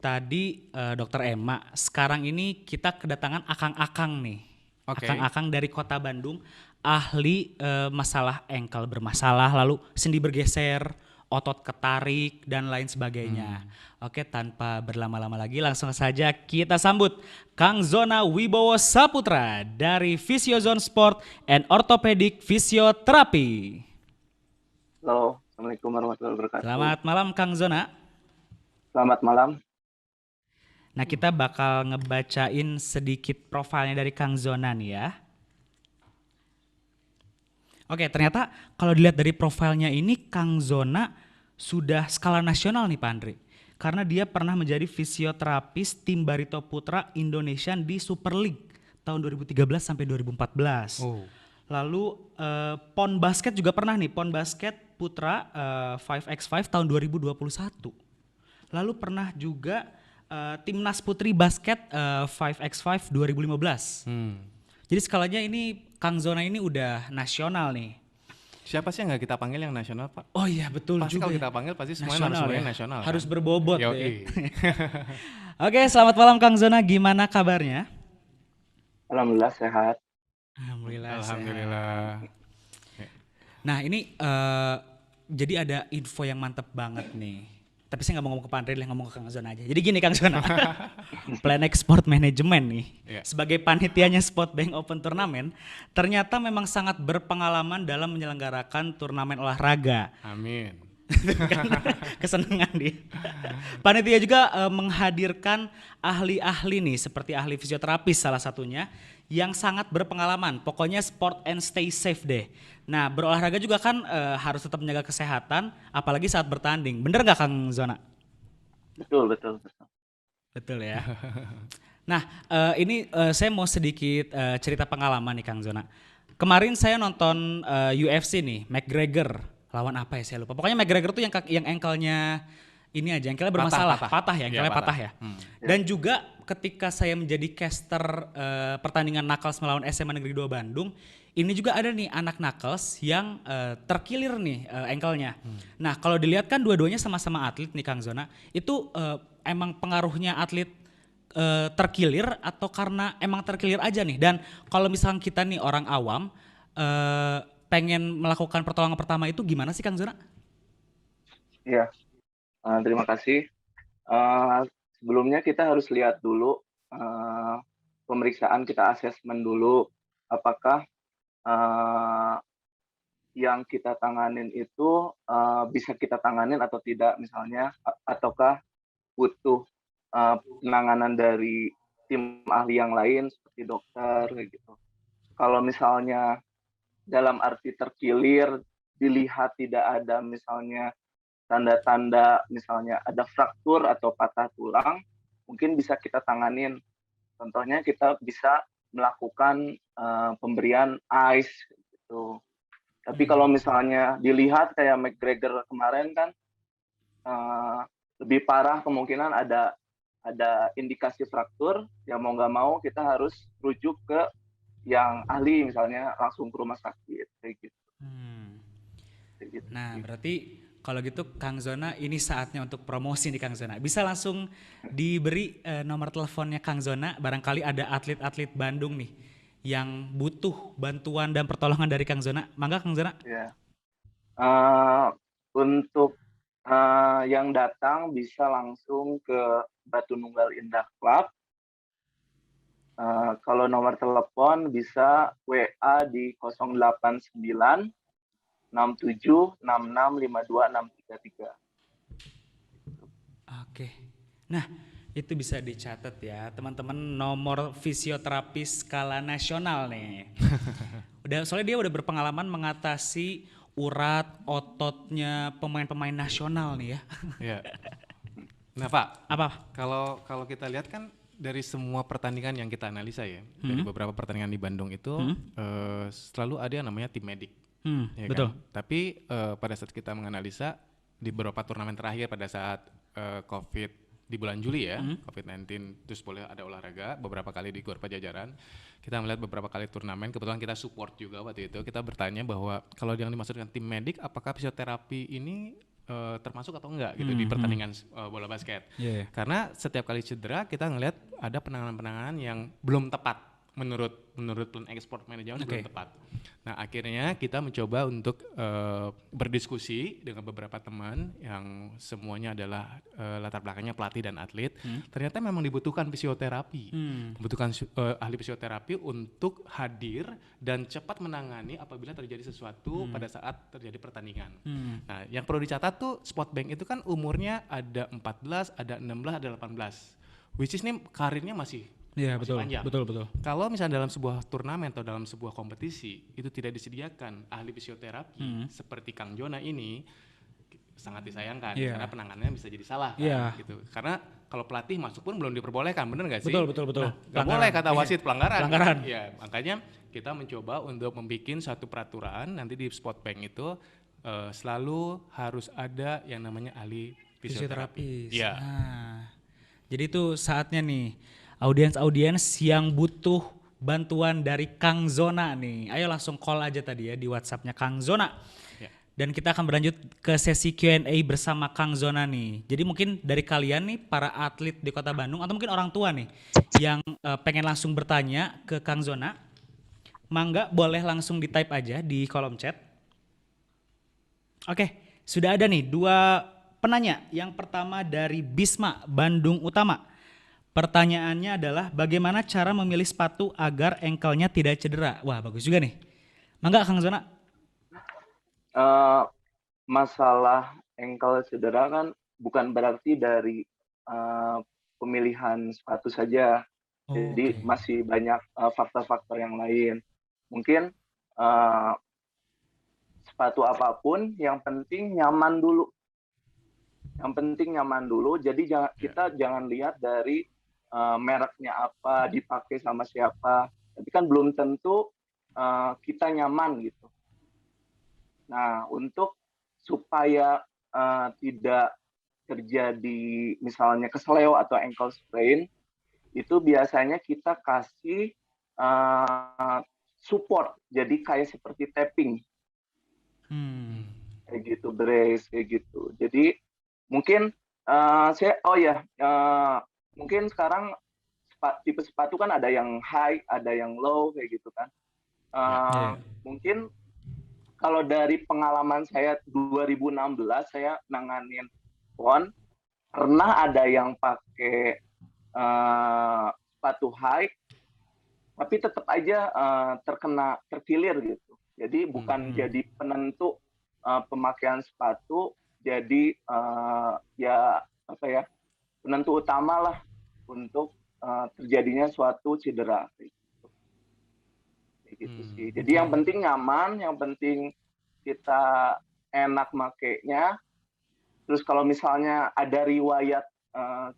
tadi Dokter Emma, sekarang ini kita kedatangan Akang-Akang nih. Akang-Akang dari kota Bandung, ahli masalah engkel bermasalah, lalu sendi bergeser, otot ketarik, dan lain sebagainya. Oke, tanpa berlama-lama lagi langsung saja kita sambut Kang Zona Wibowo Saputra dari Physiozone Sport and Orthopedic Physiotherapy. Halo, Assalamualaikum warahmatullahi wabarakatuh. Selamat malam Kang Zona. Selamat malam. Nah kita bakal ngebacain sedikit profilnya dari Kang Zona nih ya. Oke, ternyata kalau dilihat dari profilnya ini Kang Zona sudah skala nasional nih Pak Andre. karena dia pernah menjadi fisioterapis tim Barito Putra Indonesia di Super League tahun 2013 sampai 2014. Lalu PON Basket juga pernah nih, PON Basket Putra 5x5 tahun 2021. Lalu pernah juga Timnas Putri Basket 5x5 2015. Jadi skalanya ini Kang Zona ini udah nasional nih. Siapa sih yang nggak kita panggil yang nasional, Pak? Oh iya betul Pasti juga. kalau kita panggil pasti semuanya nasional. Harus kan? berbobot Yoi. deh. Oke, selamat malam Kang Zona, gimana kabarnya? Alhamdulillah sehat. Alhamdulillah. Alhamdulillah. Nah ini jadi ada info yang mantep banget nih. Tapi saya nggak mau ngomong ke Pak Andre, ngomong ke Kang Zona aja. Jadi gini Kang Zona, Planex Sport Management nih, sebagai panitianya Sport Bank Open Turnamen, ternyata memang sangat berpengalaman dalam menyelenggarakan turnamen olahraga. Amin. Kesenangan dia. Panitia juga menghadirkan ahli-ahli nih, seperti ahli fisioterapis salah satunya, yang sangat berpengalaman. Pokoknya sport and stay safe deh. Nah berolahraga juga kan harus tetap menjaga kesehatan, apalagi saat bertanding. Bener nggak Kang Zona? Betul. Betul ya. Nah ini saya mau sedikit cerita pengalaman nih Kang Zona. Kemarin saya nonton UFC nih, McGregor lawan apa ya saya lupa. Pokoknya McGregor tuh yang ankle-nya ini aja, ankle-nya bermasalah, patah ya, ankle-nya patah ya. Dan juga ketika saya menjadi caster pertandingan Knuckles melawan SMA Negeri 2 Bandung, ini juga ada nih anak Knuckles yang terkilir nih ankle-nya. Nah kalau dilihat kan dua-duanya sama-sama atlet nih Kang Zona, itu emang pengaruhnya atlet terkilir atau karena emang terkilir aja nih? Dan kalau misalnya kita nih orang awam pengen melakukan pertolongan pertama itu gimana sih Kang Zona? Iya, terima kasih. Sebelumnya kita harus lihat dulu pemeriksaan, kita asesmen dulu apakah yang kita tanganin itu bisa kita tanganin atau tidak, misalnya ataukah butuh penanganan dari tim ahli yang lain seperti dokter kayak gitu. Kalau misalnya dalam arti terkilir dilihat tidak ada misalnya tanda-tanda misalnya ada fraktur atau patah tulang, mungkin bisa kita tanganin. Contohnya kita bisa melakukan pemberian ice gitu. Tapi kalau misalnya dilihat kayak McGregor kemarin kan lebih parah, kemungkinan ada indikasi fraktur, ya mau nggak mau kita harus rujuk ke yang ahli, misalnya langsung ke rumah sakit kayak gitu. Kayak gitu. Nah berarti kalau gitu Kang Zona ini saatnya untuk promosi nih Kang Zona. Bisa langsung diberi nomor teleponnya Kang Zona, barangkali ada atlet-atlet Bandung nih yang butuh bantuan dan pertolongan dari Kang Zona. Mangga Kang Zona. Ya. Untuk yang datang bisa langsung ke Batu Nunggal Indah Club. Kalau nomor telepon bisa WA di 089 67 66 52 633. Oke. Nah, itu bisa dicatat ya, teman-teman, nomor fisioterapis skala nasional nih. Soalnya dia udah berpengalaman mengatasi urat ototnya pemain-pemain nasional nih ya. Iya. Nah, Pak. Apa? Kalau kita lihat kan dari semua pertandingan yang kita analisa ya, dari beberapa pertandingan di Bandung itu selalu ada yang namanya tim medik. Ya betul. kan? Tapi pada saat kita menganalisa di beberapa turnamen terakhir pada saat COVID di bulan Juli ya, COVID-19 terus boleh ada olahraga beberapa kali di Gor Pajajaran. Kita melihat beberapa kali turnamen, kebetulan kita support juga waktu itu. Kita bertanya bahwa kalau yang dimaksudkan tim medik, apakah fisioterapi ini termasuk atau enggak gitu di pertandingan bola basket. Karena setiap kali cedera kita ngelihat ada penanganan-penanganan yang belum tepat menurut plan ekspor manajemen belum tepat. Nah akhirnya kita mencoba untuk berdiskusi dengan beberapa teman yang semuanya adalah latar belakangnya pelatih dan atlet. Ternyata memang dibutuhkan fisioterapi, membutuhkan ahli fisioterapi untuk hadir dan cepat menangani apabila terjadi sesuatu pada saat terjadi pertandingan. Nah yang perlu dicatat tuh Sport Bank itu kan umurnya ada 14, ada 16, ada 18. Which is nih karirnya masih panjang. Betul. Kalau misalnya dalam sebuah turnamen atau dalam sebuah kompetisi itu tidak disediakan ahli fisioterapi seperti Kang Jona ini, sangat disayangkan Iya. karena penanganannya bisa jadi salah kan, Iya. gitu. Karena kalau pelatih masuk pun belum diperbolehkan, bener nggak sih? Betul. Nah, nggak Pelanggaran. boleh kata Iya. wasit pelanggaran. Pelanggaran. Iya, makanya kita mencoba untuk membuat satu peraturan nanti di sport bank itu selalu harus ada yang namanya ahli fisioterapis. Fisioterapis. Iya. Nah, jadi itu saatnya nih audiens yang butuh bantuan dari Kang Zona nih. Ayo langsung call aja tadi ya di WhatsApp-nya Kang Zona. Ya. Dan kita akan berlanjut ke sesi Q&A bersama Kang Zona nih. Jadi mungkin dari kalian nih para atlet di Kota Bandung atau mungkin orang tua nih yang pengen langsung bertanya ke Kang Zona, mangga boleh langsung di type aja di kolom chat. Oke, sudah ada nih 2 penanya. Yang pertama dari Bisma, Bandung Utama. Pertanyaannya adalah bagaimana cara memilih sepatu agar ankle-nya tidak cedera? Wah, bagus juga nih. Mangga Kang Zona. Masalah ankle cedera kan bukan berarti dari pemilihan sepatu saja. Jadi Oke. masih banyak faktor-faktor yang lain. Mungkin sepatu apapun yang penting nyaman dulu. Yang penting nyaman dulu. Jadi kita jangan lihat dari mereknya apa, dipakai sama siapa. Tapi kan belum tentu kita nyaman gitu. Nah, untuk supaya tidak terjadi misalnya kesleo atau ankle sprain, itu biasanya kita kasih support. Jadi kayak seperti tapping. Kayak gitu, brace kayak gitu. Jadi mungkin mungkin sekarang tipe sepatu kan ada yang high, ada yang low kayak gitu kan. Mungkin kalau dari pengalaman saya 2016 saya nanganin PON, pernah ada yang pakai sepatu high, tapi tetap aja terkilir gitu. Jadi bukan jadi penentu pemakaian sepatu, jadi penentu utama lah untuk terjadinya suatu cedera. Kayak gitu sih. Jadi yang penting nyaman, yang penting kita enak makainya. Terus kalau misalnya ada riwayat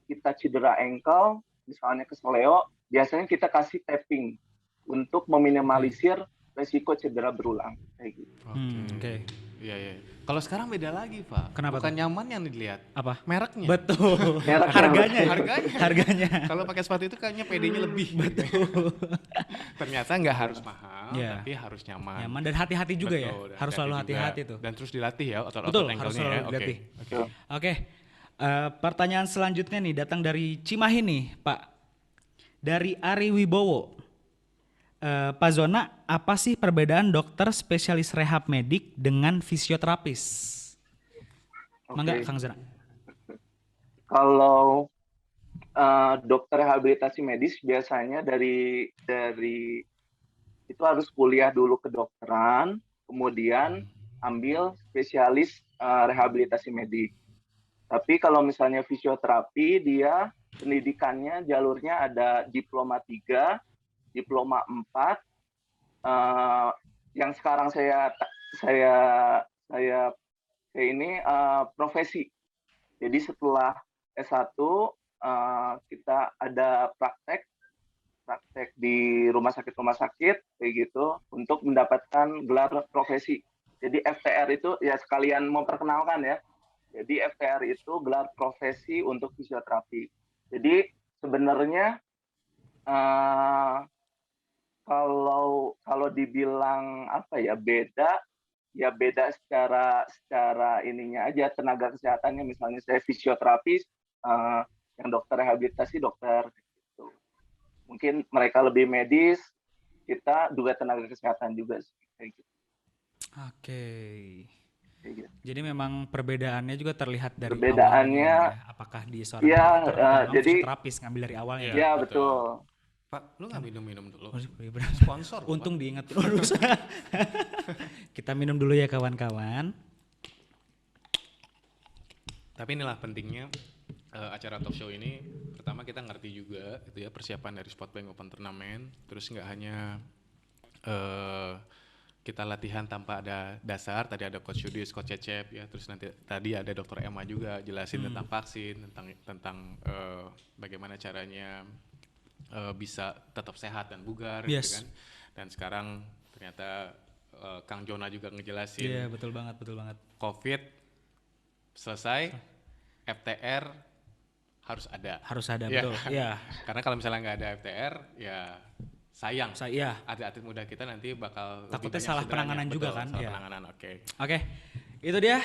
kita cedera ankle, misalnya kesleo, biasanya kita kasih tapping untuk meminimalisir resiko cedera berulang. Kayak gitu. Oke. Iya. Kalau sekarang beda lagi, Pak. Kenapa Bukan tuh? nyaman yang dilihat. Apa? Mereknya. Betul. Mereknya. Harganya. Kalau pakai sepatu itu kayaknya PD-nya lebih. Betul. Ternyata nggak harus mahal, Iya. tapi harus nyaman. Nyaman dan hati-hati juga ya. Betul, dan Harus selalu hati-hati juga. tuh. Dan terus dilatih ya otot-otot Betul, ankle-nya harus ya. selalu Oke. dilatih. Oke. Oke. Pertanyaan selanjutnya nih datang dari Cimahi nih, Pak. Dari Ari Wibowo. Pak Zona, apa sih perbedaan dokter spesialis rehab medik dengan fisioterapis? Mangga Kang Zona. Kalau dokter rehabilitasi medis biasanya dari itu harus kuliah dulu kedokteran, kemudian ambil spesialis rehabilitasi medik. Tapi kalau misalnya fisioterapi, dia pendidikannya jalurnya ada diploma 3, diploma 4, yang sekarang saya ini profesi. Jadi setelah S1 kita ada praktek di rumah sakit kayak gitu untuk mendapatkan gelar profesi. Jadi FTR itu ya sekalian mau perkenalkan ya. Jadi FTR itu gelar profesi untuk fisioterapi. Jadi sebenarnya kalau dibilang beda secara ininya aja, tenaga kesehatannya. Misalnya saya fisioterapis, yang dokter rehabilitasi dokter gitu. Mungkin mereka lebih medis, kita juga tenaga kesehatan juga sih, kayak gitu. Oke. Kayak gitu. Jadi memang perbedaannya juga terlihat dari Perbedaannya, awalnya ya. Apakah di seorang ya, dokter atau memang jadi fisioterapis ngambil dari awalnya. ya betul. Pak, lu nggak minum dulu? Bener. Sponsor. Untung diingat terus. Kita minum dulu ya kawan-kawan. Tapi inilah pentingnya acara talk show ini. Pertama kita ngerti juga gitu ya persiapan dari Sport Bank Open Turnamen. Terus nggak hanya kita latihan tanpa ada dasar. Tadi ada Coach Yudis, Coach Cecep ya, terus nanti tadi ada Dr. Emma juga jelasin tentang vaksin, tentang bagaimana caranya bisa tetap sehat dan bugar gitu Yes. kan. Dan sekarang ternyata Kang Jona juga ngejelasin Iya, betul banget. COVID selesai, FTR harus ada. Harus ada, Iya. betul. Iya. Karena kalau misalnya nggak ada FTR, ya sayang. Iya. Atlet-atlet muda kita nanti bakal lebih Takutnya banyak salah cederanya. penanganan juga Betul, kan? salah Iya. penanganan, oke. Oke. Itu dia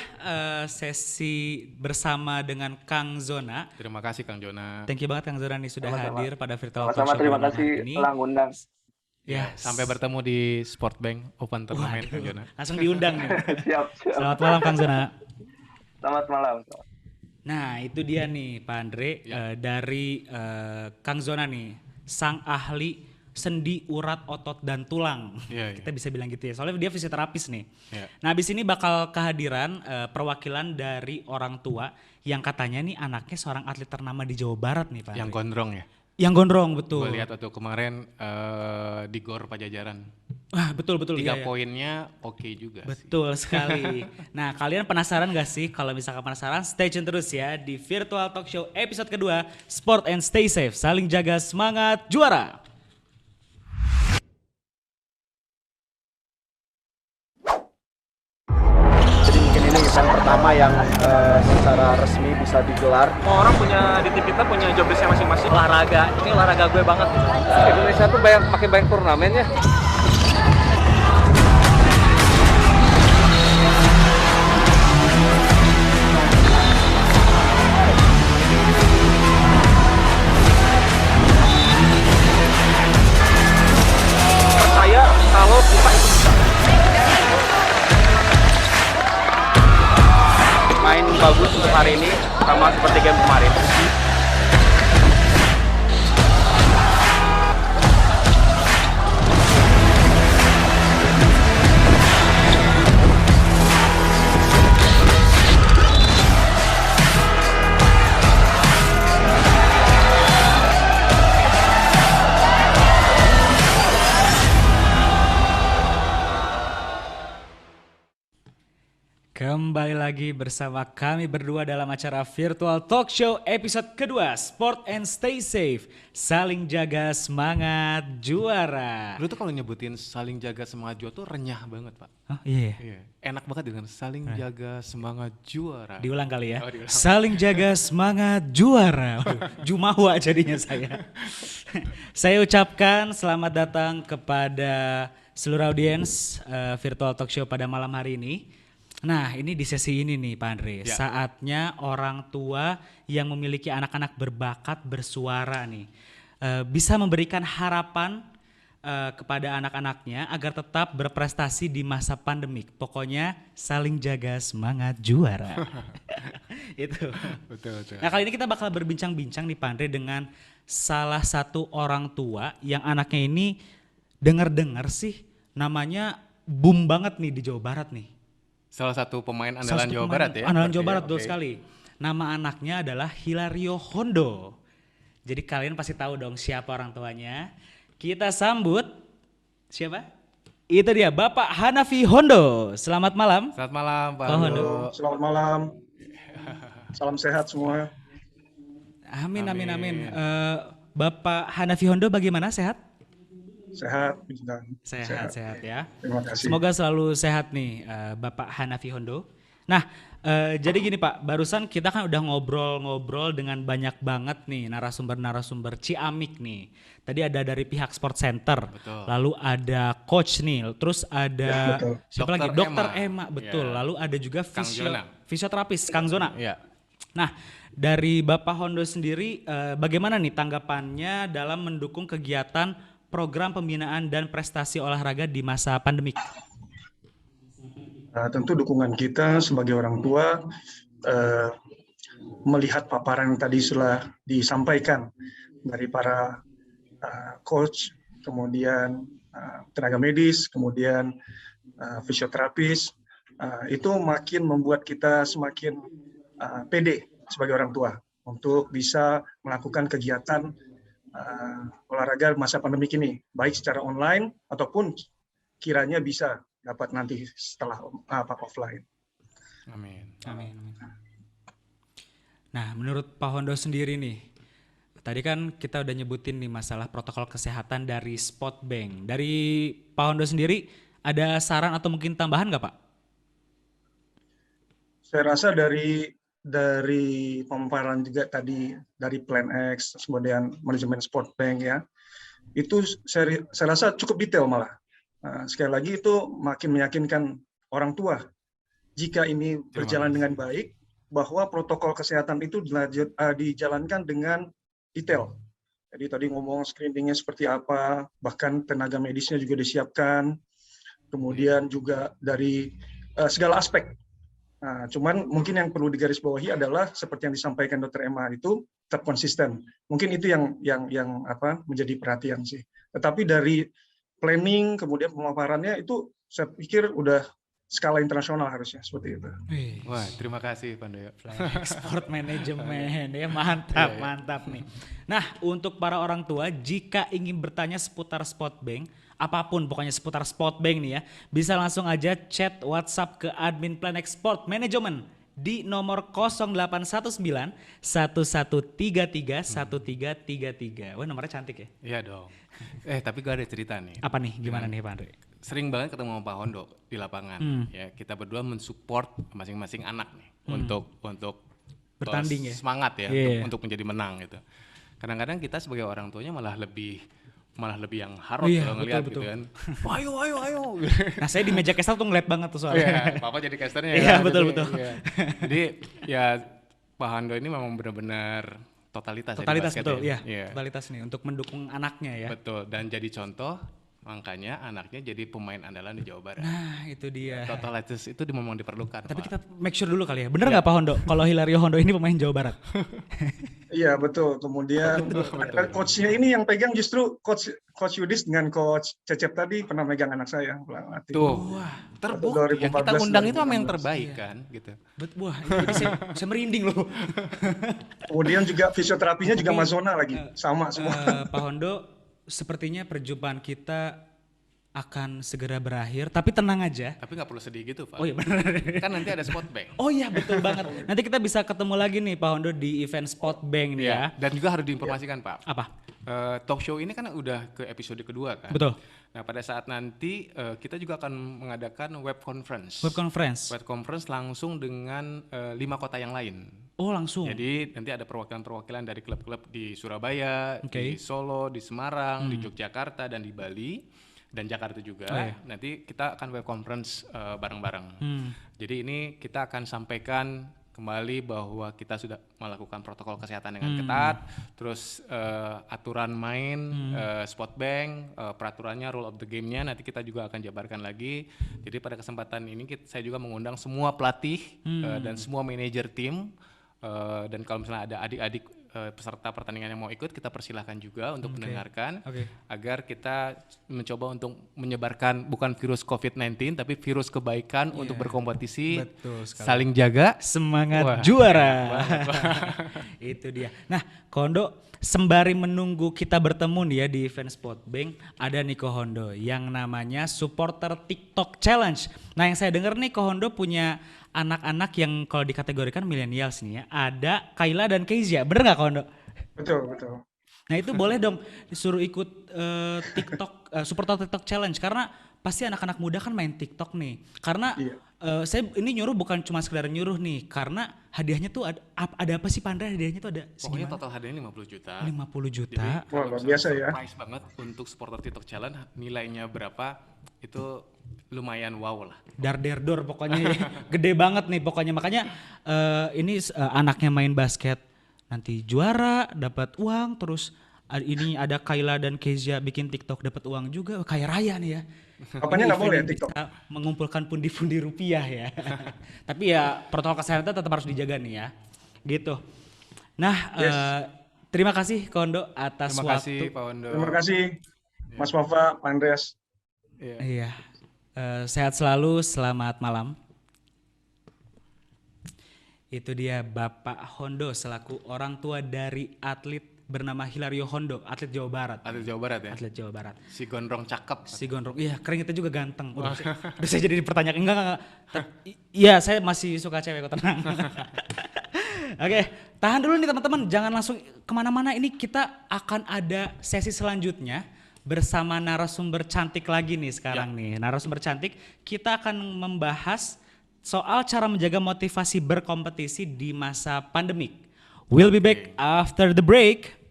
sesi bersama dengan Kang Zona. Terima kasih Kang Jona. Thank you banget Kang Zona nih sudah Sama-sama. hadir pada virtual talk Sama-sama, show terima malam kasih hari ini. telah ngundang. Ya, Sampai bertemu di Sportbank Open Tournament Kang Jona. langsung diundang nih. Siap. Selamat malam Kang Zona. Selamat malam. Nah, itu dia nih Pak Andre dari Kang Zona nih, sang ahli sendi, urat, otot dan tulang. Iya, iya. Kita bisa bilang gitu ya. Soalnya dia fisioterapis nih. Iya. Nah, habis ini bakal kehadiran perwakilan dari orang tua yang katanya nih anaknya seorang atlet ternama di Jawa Barat nih Pak Yang Andre. gondrong ya. Yang gondrong, betul. Gue lihat waktu kemarin di GOR Pajajaran. Wah, betul. 3 iya, iya. poinnya oke juga sih. Betul sekali. Nah, kalian penasaran gak sih? Kalau misalkan penasaran, stay tune terus ya di Virtual Talk Show episode kedua, Sport and Stay Safe, saling jaga semangat juara. Jadi mungkin ini event pertama yang secara resmi bisa digelar. Orang punya di tim kita punya job desk masing-masing. Olahraga, ini olahraga gue banget. Indonesia tuh makin banyak turnamen ya. Percaya kalau kita itu bisa. Main bagus untuk hari ini sama seperti game kemarin. Kembali lagi bersama kami berdua dalam acara Virtual Talk Show episode kedua, Sport and Stay Safe, saling jaga semangat juara. Lu tuh kalau nyebutin saling jaga semangat juara tuh renyah banget Pak. Oh iya. Iya. Enak banget dengan saling jaga semangat juara. Diulang kali ya. Oh, diulang. Saling jaga semangat juara. Jumawa jadinya saya. Saya ucapkan selamat datang kepada seluruh audiens Virtual Talk Show pada malam hari ini. Nah, ini di sesi ini nih Pak Andre, Ya. saatnya orang tua yang memiliki anak-anak berbakat bersuara nih bisa memberikan harapan kepada anak-anaknya agar tetap berprestasi di masa pandemik. Pokoknya saling jaga semangat juara. Itu. Betul. Nah, kali ini kita bakal berbincang-bincang nih Pak Andre dengan salah satu orang tua yang anaknya ini dengar-dengar sih namanya boom banget nih di Jawa Barat nih. Salah satu pemain Salah andalan satu Jawa pemain Barat ya. Andalan berarti Jawa ya, Barat, betul oke. sekali. Nama anaknya adalah Hilario Hondo. Jadi kalian pasti tahu dong siapa orang tuanya. Kita sambut siapa? Itu dia Bapak Hanafi Hondo. Selamat malam. Selamat malam Pak Pak Hondo. Hondo. Selamat malam. Salam sehat semua. Amin. Amin. Bapak Hanafi Hondo bagaimana, sehat? Sehat, bintang. Sehat ya. Terima kasih. Semoga selalu sehat nih Bapak Hanafi Hondo. Nah, jadi gini Pak, barusan kita kan udah ngobrol-ngobrol dengan banyak banget nih narasumber-narasumber Ciamik nih. Tadi ada dari pihak Sport Center, Betul. lalu ada coach nih, terus ada betul. siapa Dr. lagi? Dokter Emma. Emma, betul. Ya. Lalu ada juga Kang Zona. fisioterapis Kang Zona. Iya. Nah, dari Bapak Hondo sendiri bagaimana nih tanggapannya dalam mendukung kegiatan program pembinaan dan prestasi olahraga di masa pandemik? Tentu dukungan kita sebagai orang tua melihat paparan yang tadi sudah disampaikan dari para coach, kemudian tenaga medis, kemudian fisioterapis, itu makin membuat kita semakin pede sebagai orang tua untuk bisa melakukan kegiatan olahraga masa pandemik ini, baik secara online ataupun kiranya bisa dapat nanti setelah offline. Amin. Amin. Nah, menurut Pak Hondo sendiri nih, tadi kan kita udah nyebutin nih masalah protokol kesehatan dari Spotbank. Dari Pak Hondo sendiri, ada saran atau mungkin tambahan nggak Pak? Saya rasa dari pemaparan juga tadi dari Plan X, kemudian manajemen Spotbank ya, itu saya rasa cukup detail malah. Sekali lagi itu makin meyakinkan orang tua jika ini berjalan dengan baik, bahwa protokol kesehatan itu dijalankan dengan detail. Jadi tadi ngomong screeningnya seperti apa, bahkan tenaga medisnya juga disiapkan, kemudian juga dari segala aspek. Nah, cuman mungkin yang perlu digarisbawahi adalah seperti yang disampaikan Dr. Emma itu tetap konsisten. Mungkin itu yang menjadi perhatian sih. Tetapi dari planning kemudian pemaparannya itu saya pikir udah skala internasional harusnya seperti itu. Wah, terima kasih Pak Doyo. Sport Management ya, mantap nih. Nah, untuk para orang tua jika ingin bertanya seputar Spotbank, apapun pokoknya seputar Spotbank nih ya, bisa langsung aja chat WhatsApp ke admin Planex Sport Management di nomor 0819 1133 1333. Wah, nomornya cantik ya. Iya dong. Tapi gue ada cerita nih. Apa nih? Gimana nih Pak Andre? Sering banget ketemu sama Pak Hondo di lapangan. Ya, kita berdua mensupport masing-masing anak nih untuk bertanding ya. Semangat ya untuk menjadi menang gitu. Kadang-kadang kita sebagai orang tuanya malah lebih yang harot kalau ngelihat gitu kan. Ayo. Nah, saya di meja caster tuh ngeliat banget tuh soalnya. Papa jadi casternya ya. Iya, betul. Jadi ya Pak Hondo ini memang benar-benar totalitas ya di basket betul ya. Totalitas nih untuk mendukung anaknya ya. Betul, dan jadi contoh. Makanya anaknya jadi pemain andalan di Jawa Barat. Nah, itu dia. Totalitas itu memang diperlukan. Tapi Pak. kita make sure dulu kali ya. Bener nggak Pak Hondo? Kalau Hilario Hondo ini pemain Jawa Barat? Iya betul. Kemudian coachnya ini yang pegang justru coach Yudis dengan coach Cecep tadi pernah megang anak saya. Tuh, terbukti. Yang kita undang itu memang yang terbaik kan, gitu. Wah, ini saya merinding loh. Kemudian juga fisioterapinya juga Mazona lagi, sama semua. Pak Hondo, sepertinya perjumpaan kita akan segera berakhir, tapi tenang aja. Tapi nggak perlu sedih gitu, Pak. Oh iya benar. Kan nanti ada Spotbank. Oh iya betul banget. Nanti kita bisa ketemu lagi nih Pak Hondo di event Spotbank nih ya. Dan juga harus diinformasikan Pak. Apa? Talk show ini kan udah ke episode kedua kan. Betul. Nah pada saat nanti kita juga akan mengadakan web conference. Web conference langsung dengan 5 kota yang lain. Oh langsung. Jadi nanti ada perwakilan-perwakilan dari klub-klub di Surabaya, di Solo, di Semarang, di Yogyakarta dan di Bali dan Jakarta juga. Nanti kita akan web conference bareng-bareng. Jadi ini kita akan sampaikan kembali bahwa kita sudah melakukan protokol kesehatan dengan ketat, terus aturan main Spotbank, peraturannya, rule of the game-nya nanti kita juga akan jabarkan lagi. Jadi pada kesempatan ini saya juga mengundang semua pelatih dan semua manajer tim. Dan kalau misalnya ada adik-adik peserta pertandingan yang mau ikut, kita persilahkan juga untuk mendengarkan agar kita mencoba untuk menyebarkan bukan virus COVID-19 tapi virus kebaikan untuk berkompetisi, saling jaga, semangat juara. Itu dia. Nah, Hondo, sembari menunggu kita bertemu nih ya di event Spotbank, ada nih Hondo yang namanya supporter TikTok Challenge. Nah, yang saya dengar nih Hondo punya anak-anak yang kalau dikategorikan millennials nih ya, ada Kayla dan Kezia, bener nggak Hondo? Betul. Nah itu boleh dong disuruh ikut TikTok, supporter TikTok Challenge, karena pasti anak-anak muda kan main TikTok nih. Karena saya ini nyuruh bukan cuma sekedar nyuruh nih, karena hadiahnya tuh ada apa sih Pandra, hadiahnya tuh ada pokoknya total hadiahnya 50 juta. 50 juta. Jadi wah, luar biasa ya. Surprise banget untuk supporter TikTok Challenge, nilainya berapa itu lumayan wow lah. Dar-der-dor pokoknya gede banget nih pokoknya. Makanya ini anaknya main basket nanti juara dapat uang, terus ini ada Kayla dan Kezia bikin TikTok dapat uang juga, kaya raya nih ya. Apanya nggak boleh TikTok? Mengumpulkan pundi-pundi rupiah ya. Tapi ya protokol kesehatan tetap harus dijaga nih ya. Gitu. Nah, terima kasih Hondo atas terima waktu. Kasih, Pak Hondo. Terima kasih Mas Wafa, Pak Andreas. Iya. Sehat selalu, selamat malam. Itu dia Bapak Hondo selaku orang tua dari atlet bernama Hilario Hondo, atlet Jawa Barat. Atlet Jawa Barat ya? Atlet Jawa Barat. Si gondrong cakep. Si gondrong, iya keren, itu juga ganteng. Udah saya jadi dipertanyakan, enggak. Iya saya masih suka cewek kok, tenang. Oke, tahan dulu nih teman-teman, jangan langsung kemana-mana. Ini kita akan ada sesi selanjutnya bersama narasumber cantik lagi nih sekarang nih. Narasumber cantik, kita akan membahas soal cara menjaga motivasi berkompetisi di masa pandemik. We'll be back after the break.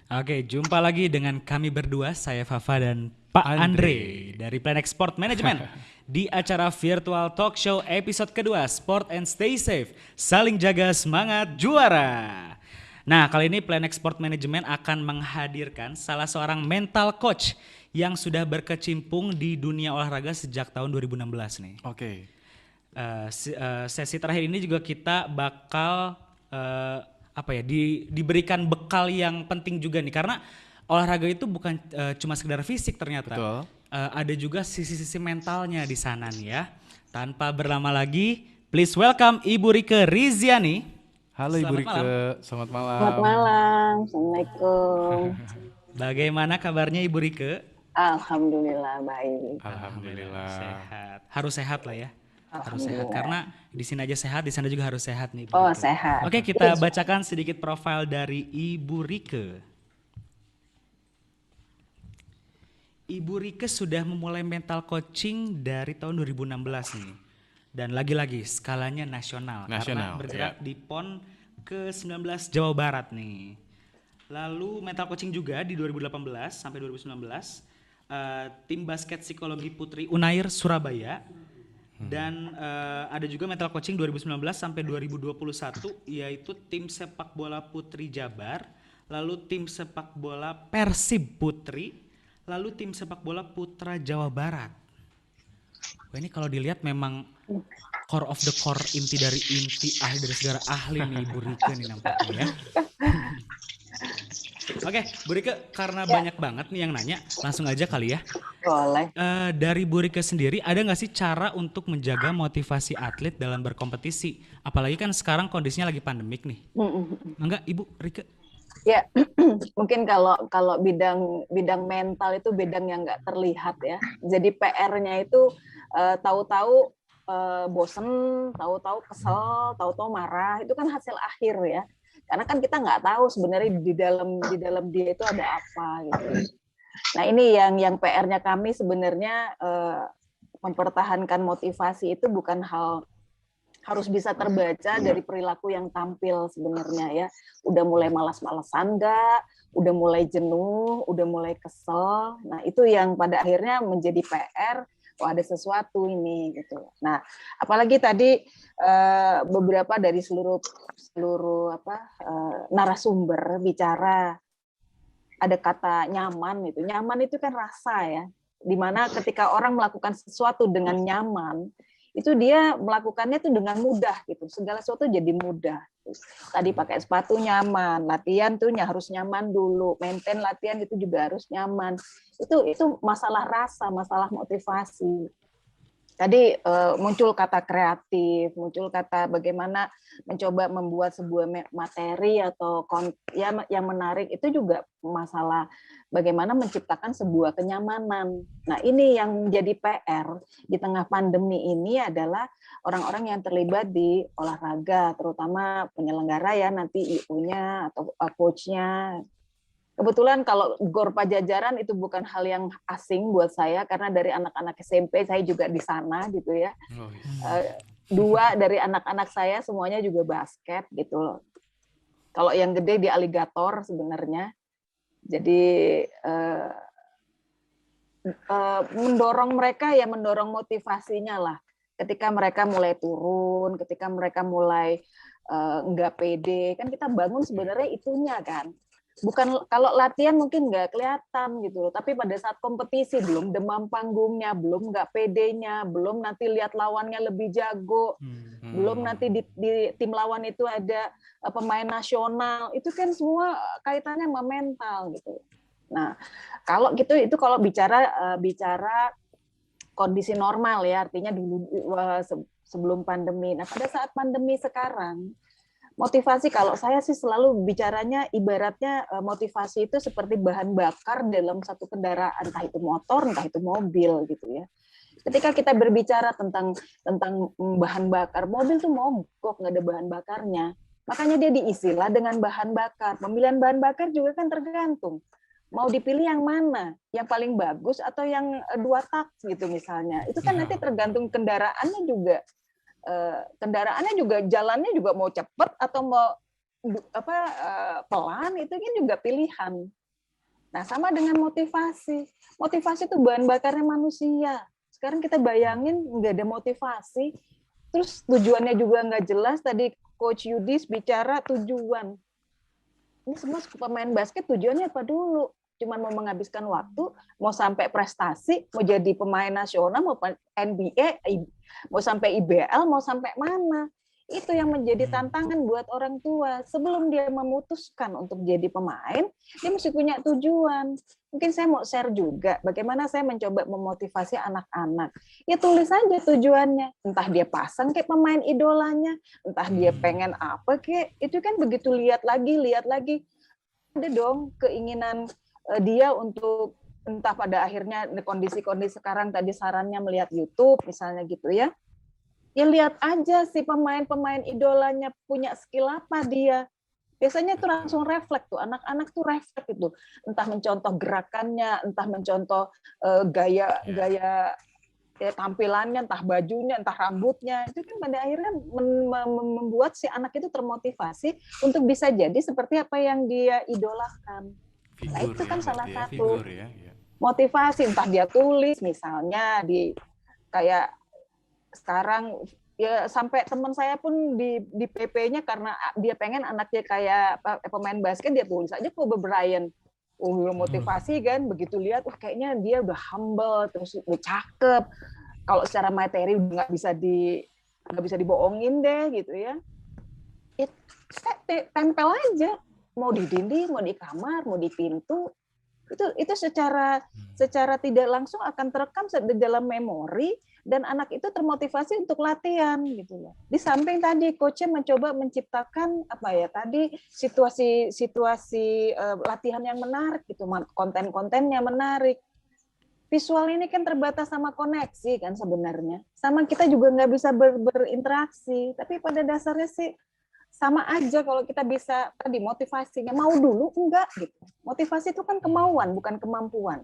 Oke, jumpa lagi dengan kami berdua, saya Fafa dan Pak Andre dari Plan X Sport Management di acara virtual talk show episode kedua Sport and Stay Safe, saling jaga semangat juara. Nah, kali ini Plan X Sport Management akan menghadirkan salah seorang mental coach yang sudah berkecimpung di dunia olahraga sejak tahun 2016 nih. Oke. Sesi terakhir ini juga kita bakal diberikan bekal yang penting juga nih, karena olahraga itu bukan cuma sekedar fisik ternyata. Betul. Ada juga sisi-sisi mentalnya di sana nih ya. Tanpa berlama lagi, please welcome Ibu Rike Riziani. Halo Ibu Rike, selamat malam. Selamat malam, Assalamualaikum. Bagaimana kabarnya Ibu Rike? Alhamdulillah baik. Alhamdulillah. Sehat. Harus sehat lah ya. Harus sehat karena di sini aja sehat, di sana juga harus sehat nih. Oh, sehat. Oke, kita bacakan sedikit profil dari Ibu Rike. Ibu Rike sudah memulai mental coaching dari tahun 2016 nih. Dan lagi-lagi skalanya nasional karena bergerak di PON ke-19 Jawa Barat nih. Lalu mental coaching juga di 2018 sampai 2019 tim basket psikologi putri Unair Surabaya. Dan ada juga mental coaching 2019 sampai 2021 yaitu tim sepak bola putri Jabar, lalu tim sepak bola Persib Putri, lalu tim sepak bola putra Jawa Barat. Wah, ini kalau dilihat memang core of the core, inti dari inti, ahli dari segala ahli nih Ibu Rike nih nampaknya ya. Oke, Bu Rike, karena banyak banget nih yang nanya, langsung aja kali ya. Boleh. Dari Bu Rike sendiri, ada nggak sih cara untuk menjaga motivasi atlet dalam berkompetisi? Apalagi kan sekarang kondisinya lagi pandemik nih. Enggak, Ibu Rike? Ya, mungkin kalau bidang mental itu bidang yang nggak terlihat ya. Jadi PR-nya itu tahu-tahu bosen, tahu-tahu kesel, tahu-tahu marah. Itu kan hasil akhir ya. Karena kan kita nggak tahu sebenarnya di dalam dia itu ada apa gitu. Nah ini yang PR-nya kami sebenarnya mempertahankan motivasi itu bukan hal harus bisa terbaca dari perilaku yang tampil sebenarnya ya. Udah mulai malas-malasan nggak, udah mulai jenuh, udah mulai kesel. Nah itu yang pada akhirnya menjadi PR. Oh ada sesuatu ini gitu. Nah, apalagi tadi beberapa dari seluruh narasumber bicara ada kata nyaman itu. Nyaman itu kan rasa ya. Dimana ketika orang melakukan sesuatu dengan nyaman, itu dia melakukannya itu dengan mudah gitu. Segala sesuatu jadi mudah. Tadi pakai sepatu nyaman, latihan tuh harus nyaman dulu, maintain latihan itu juga harus nyaman. Itu masalah rasa, masalah motivasi. Tadi muncul kata kreatif, muncul kata bagaimana mencoba membuat sebuah materi atau yang menarik, itu juga masalah bagaimana menciptakan sebuah kenyamanan. Nah ini yang menjadi PR di tengah pandemi ini adalah orang-orang yang terlibat di olahraga, terutama penyelenggara ya, nanti IU-nya atau coach-nya. Kebetulan kalau GOR Pajajaran itu bukan hal yang asing buat saya, karena dari anak-anak SMP saya juga di sana gitu ya. Dua dari anak-anak saya semuanya juga basket gitu loh. Kalau yang gede di Aligator sebenarnya. Jadi mendorong mereka ya, mendorong motivasinya lah. Ketika mereka mulai turun, ketika mereka mulai nggak pede, kan kita bangun sebenarnya itunya kan. Bukan kalau latihan mungkin nggak kelihatan gitu loh, tapi pada saat kompetisi belum demam panggungnya, belum nggak pedenya, belum nanti lihat lawannya lebih jago. Belum nanti di tim lawan itu ada pemain nasional, itu kan semua kaitannya sama mental gitu. Nah, kalau gitu itu kalau bicara kondisi normal ya, artinya dulu sebelum pandemi. Nah, pada saat pandemi sekarang, motivasi kalau saya sih selalu bicaranya ibaratnya motivasi itu seperti bahan bakar dalam satu kendaraan, entah itu motor, entah itu mobil gitu ya. Ketika kita berbicara tentang bahan bakar, mobil tuh mogok, nggak ada bahan bakarnya. Makanya dia diisilah dengan bahan bakar. Pemilihan bahan bakar juga kan tergantung. Mau dipilih yang mana? Yang paling bagus atau yang 2 tak gitu misalnya. Itu kan nanti tergantung kendaraannya juga. Kendaraannya juga, jalannya juga mau cepat atau mau pelan, itu kan juga pilihan. Nah, sama dengan motivasi. Motivasi itu bahan bakarnya manusia. Sekarang kita bayangin nggak ada motivasi, terus tujuannya juga nggak jelas. Tadi Coach Yudis bicara tujuan. Ini semua pemain basket tujuannya apa dulu? Cuman mau menghabiskan waktu, mau sampai prestasi, mau jadi pemain nasional, mau NBA, mau sampai IBL, mau sampai mana? Itu yang menjadi tantangan buat orang tua. Sebelum dia memutuskan untuk jadi pemain, dia mesti punya tujuan. Mungkin saya mau share juga bagaimana saya mencoba memotivasi anak-anak. Ya tulis aja tujuannya. Entah dia pasang kayak pemain idolanya, entah dia pengen apa kayak, itu kan begitu lihat lagi. Ada dong keinginan dia untuk, entah pada akhirnya kondisi-kondisi sekarang tadi sarannya melihat YouTube misalnya gitu ya. Ya lihat aja si pemain-pemain idolanya punya skill apa dia. Biasanya tuh langsung refleks tuh, anak-anak tuh refleks itu. Entah mencontoh gerakannya, entah mencontoh gaya tampilannya, entah bajunya, entah rambutnya. Itu kan pada akhirnya membuat si anak itu termotivasi untuk bisa jadi seperti apa yang dia idolakan. Nah itu kan salah satu motivasi. Entah dia tulis misalnya di kayak sekarang ya, sampai teman saya pun di PP-nya karena dia pengen anaknya kayak pemain basket, dia tulis aja Kobe Bryant. Motivasi kan, begitu lihat wah kayaknya dia udah humble, terus udah cakep. Kalau secara materi udah nggak bisa dibohongin deh gitu ya. Tempel aja, mau di dinding, mau di kamar, mau di pintu. Itu secara tidak langsung akan terekam di dalam memori, dan anak itu termotivasi untuk latihan gitu loh. Di samping tadi coachnya mencoba menciptakan situasi latihan yang menarik gitu, konten-kontennya menarik. Visual ini kan terbatas sama koneksi kan sebenarnya. Sama kita juga nggak bisa berinteraksi, tapi pada dasarnya sih sama aja kalau kita bisa tadi motivasinya mau dulu enggak gitu. Motivasi itu kan kemauan bukan kemampuan.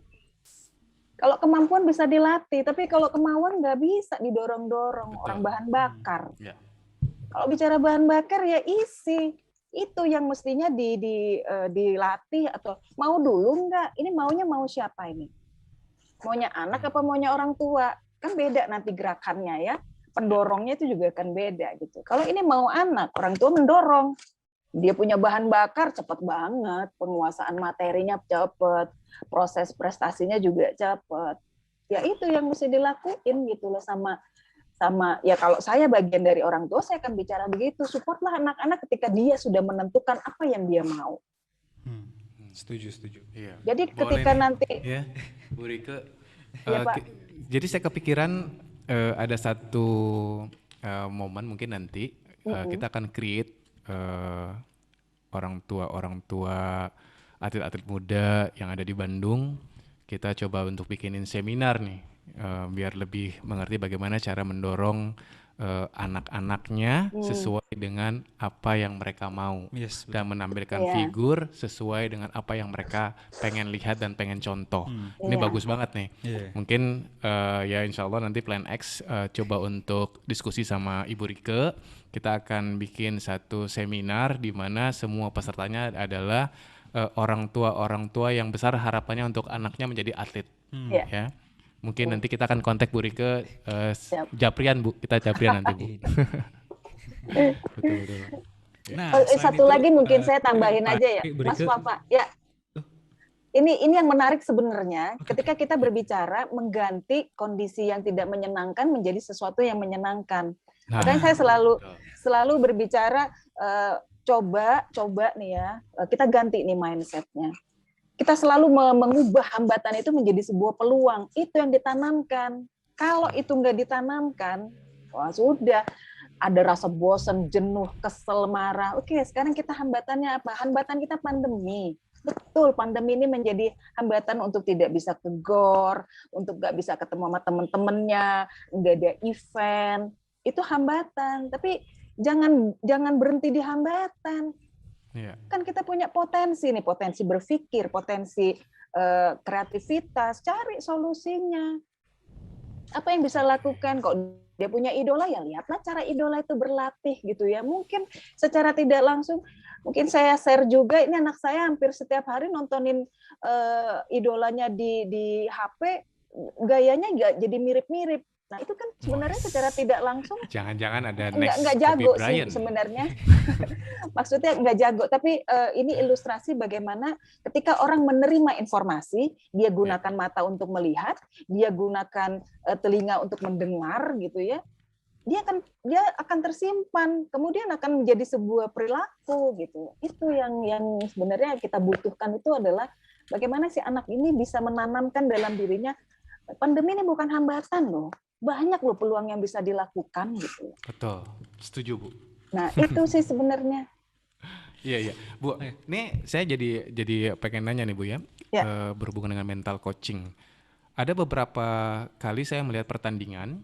Kalau kemampuan bisa dilatih, tapi kalau kemauan nggak bisa didorong-dorong. Orang bahan bakar. Kalau bicara bahan bakar ya isi itu yang mestinya dilatih atau mau dulu enggak. Ini maunya mau siapa ini? Maunya anak apa maunya orang tua? Kan beda nanti gerakannya ya. Pendorongnya itu juga akan beda gitu. Kalau ini mau anak, orang tua mendorong. Dia punya bahan bakar cepat banget, penguasaan materinya cepat, proses prestasinya juga cepat. Ya itu yang mesti dilakuin gitu loh sama ya kalau saya bagian dari orang tua saya akan bicara begitu, supportlah anak-anak ketika dia sudah menentukan apa yang dia mau. Setuju. Iya. Jadi ketika nanti ya, Bu Rike, ya, Pak. jadi saya kepikiran ada satu momen mungkin nanti kita akan create orang tua atlet-atlet muda yang ada di Bandung. Kita coba untuk bikinin seminar nih biar lebih mengerti bagaimana cara mendorong anak-anaknya sesuai dengan apa yang mereka mau dan menampilkan figur sesuai dengan apa yang mereka pengen lihat dan pengen contoh. Ini bagus banget nih. Mungkin ya insya Allah nanti Plan X coba untuk diskusi sama Ibu Rike. Kita akan bikin satu seminar di mana semua pesertanya adalah orang tua yang besar harapannya untuk anaknya menjadi atlet. Ya. Mungkin nanti kita akan kontak Bu Rike, Japrian Bu, kita Japrian nanti Bu. Betul. Nah, satu lagi mungkin saya tambahin aja ya, Mas Papa. Ya, ini yang menarik sebenarnya. Ketika kita berbicara mengganti kondisi yang tidak menyenangkan menjadi sesuatu yang menyenangkan. Makanya saya selalu berbicara coba nih ya, kita ganti nih mindsetnya. Kita selalu mengubah hambatan itu menjadi sebuah peluang. Itu yang ditanamkan. Kalau itu nggak ditanamkan, wah sudah ada rasa bosan, jenuh, kesel, marah. Oke, sekarang kita hambatannya apa? Hambatan kita pandemi. Betul, pandemi ini menjadi hambatan untuk tidak bisa ke GOR, untuk nggak bisa ketemu sama teman-temannya, nggak ada event. Itu hambatan. Tapi jangan berhenti di hambatan. Kan kita punya potensi nih, potensi berpikir, potensi kreativitas, cari solusinya. Apa yang bisa lakukan? Kok dia punya idola, ya lihatlah cara idola itu berlatih gitu ya. Mungkin secara tidak langsung, mungkin saya share juga, ini anak saya hampir setiap hari nontonin idolanya di HP, gayanya nggak jadi mirip-mirip. Nah itu kan sebenarnya secara tidak langsung jangan-jangan ada next nggak jago Kobe sih Bryant. sebenarnya. Maksudnya nggak jago, tapi ini ilustrasi bagaimana ketika orang menerima informasi, dia gunakan mata untuk melihat, dia gunakan telinga untuk mendengar gitu ya. Dia akan tersimpan, kemudian akan menjadi sebuah perilaku gitu. Itu yang sebenarnya kita butuhkan, itu adalah bagaimana si anak ini bisa menanamkan dalam dirinya, pandemi ini bukan hambatan loh. Banyak loh peluang yang bisa dilakukan gitu. Betul, setuju Bu. Nah itu sih sebenarnya. Iya Bu. Ini saya jadi pengen nanya nih Bu ya, berhubungan dengan mental coaching. Ada beberapa kali saya melihat pertandingan,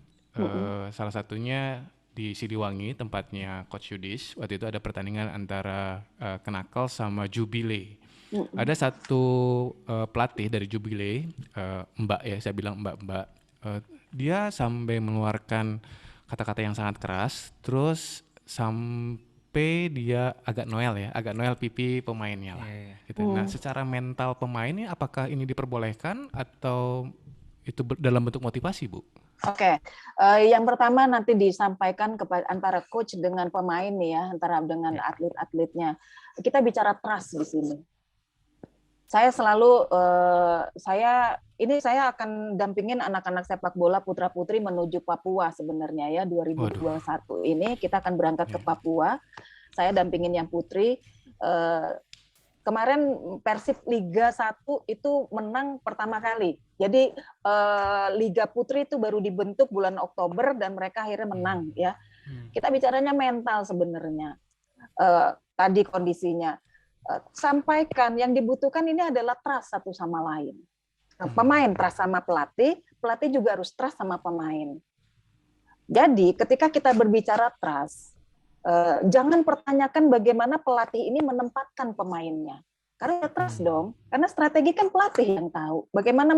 salah satunya di Siliwangi tempatnya Coach Yudis. Waktu itu ada pertandingan antara Knuckles sama Jubilee. Ada satu pelatih dari Jubilee, Mbak ya, saya bilang Mbak. Dia sampai mengeluarkan kata-kata yang sangat keras, terus sampai dia agak noel pipi pemainnya lah. Gitu. Nah, secara mental pemain ini apakah ini diperbolehkan atau itu dalam bentuk motivasi, Bu? Oke, yang pertama nanti disampaikan kepada antara coach dengan pemain nih ya, antara dengan atlet-atletnya. Kita bicara trust di sini. Saya selalu saya akan dampingin anak-anak sepak bola putra-putri menuju Papua sebenarnya ya 2021 ini kita akan berangkat ke Papua. Saya dampingin yang putri. Kemarin Persib Liga 1 itu menang pertama kali. Jadi Liga Putri itu baru dibentuk bulan Oktober dan mereka akhirnya menang ya. Kita bicaranya mental sebenarnya. Tadi kondisinya. Sampaikan yang dibutuhkan ini adalah trust satu sama lain. Pemain trust sama pelatih, pelatih juga harus trust sama pemain. Jadi ketika kita berbicara trust, jangan pertanyakan bagaimana pelatih ini menempatkan pemainnya. Karena trust dong, karena strategi kan pelatih yang tahu. Bagaimana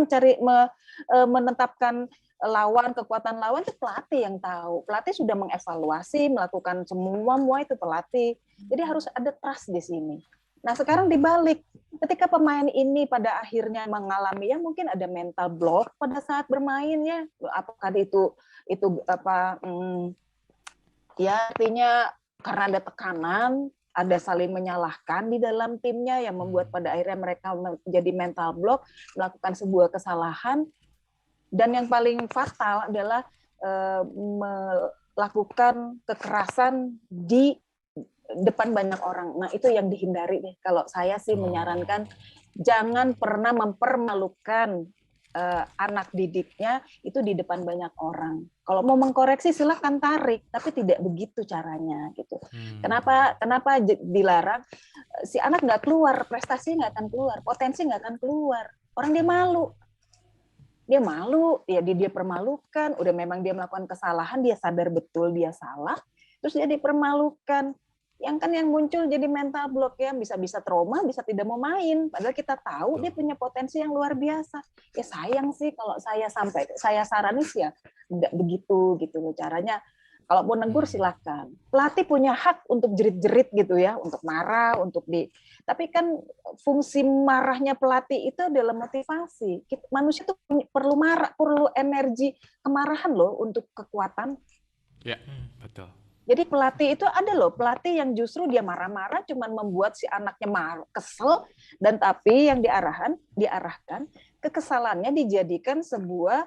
menetapkan lawan, kekuatan lawan itu pelatih yang tahu. Pelatih sudah mengevaluasi, melakukan semua itu pelatih. Jadi harus ada trust di sini. Nah sekarang dibalik, ketika pemain ini pada akhirnya mengalami ya mungkin ada mental block pada saat bermain ya, apakah itu ya artinya karena ada tekanan, ada saling menyalahkan di dalam timnya yang membuat pada akhirnya mereka menjadi mental block, melakukan sebuah kesalahan, dan yang paling fatal adalah melakukan kekerasan di depan banyak orang. Nah itu yang dihindari nih. Kalau saya sih menyarankan jangan pernah mempermalukan anak didiknya itu di depan banyak orang. Kalau mau mengkoreksi silahkan tarik, tapi tidak begitu caranya gitu. Kenapa dilarang? Si anak nggak keluar, prestasi nggak akan keluar, potensi nggak akan keluar. Orang dia malu, ya dia permalukan. Udah memang dia melakukan kesalahan, dia sadar betul dia salah, terus dia dipermalukan. Yang muncul jadi mental block ya, bisa trauma, bisa tidak mau main. Padahal kita tahu dia punya potensi yang luar biasa. Ya sayang sih kalau saya saranin sih ya tidak begitu gitu loh caranya. Kalau mau negur silahkan. Pelatih punya hak untuk jerit-jerit gitu ya, untuk marah, tapi kan fungsi marahnya pelatih itu adalah motivasi. Manusia itu perlu marah, perlu energi kemarahan loh untuk kekuatan. Ya, betul. Jadi pelatih itu ada loh, pelatih yang justru dia marah-marah cuman membuat si anaknya kesel, dan tapi yang diarahkan kekesalannya dijadikan sebuah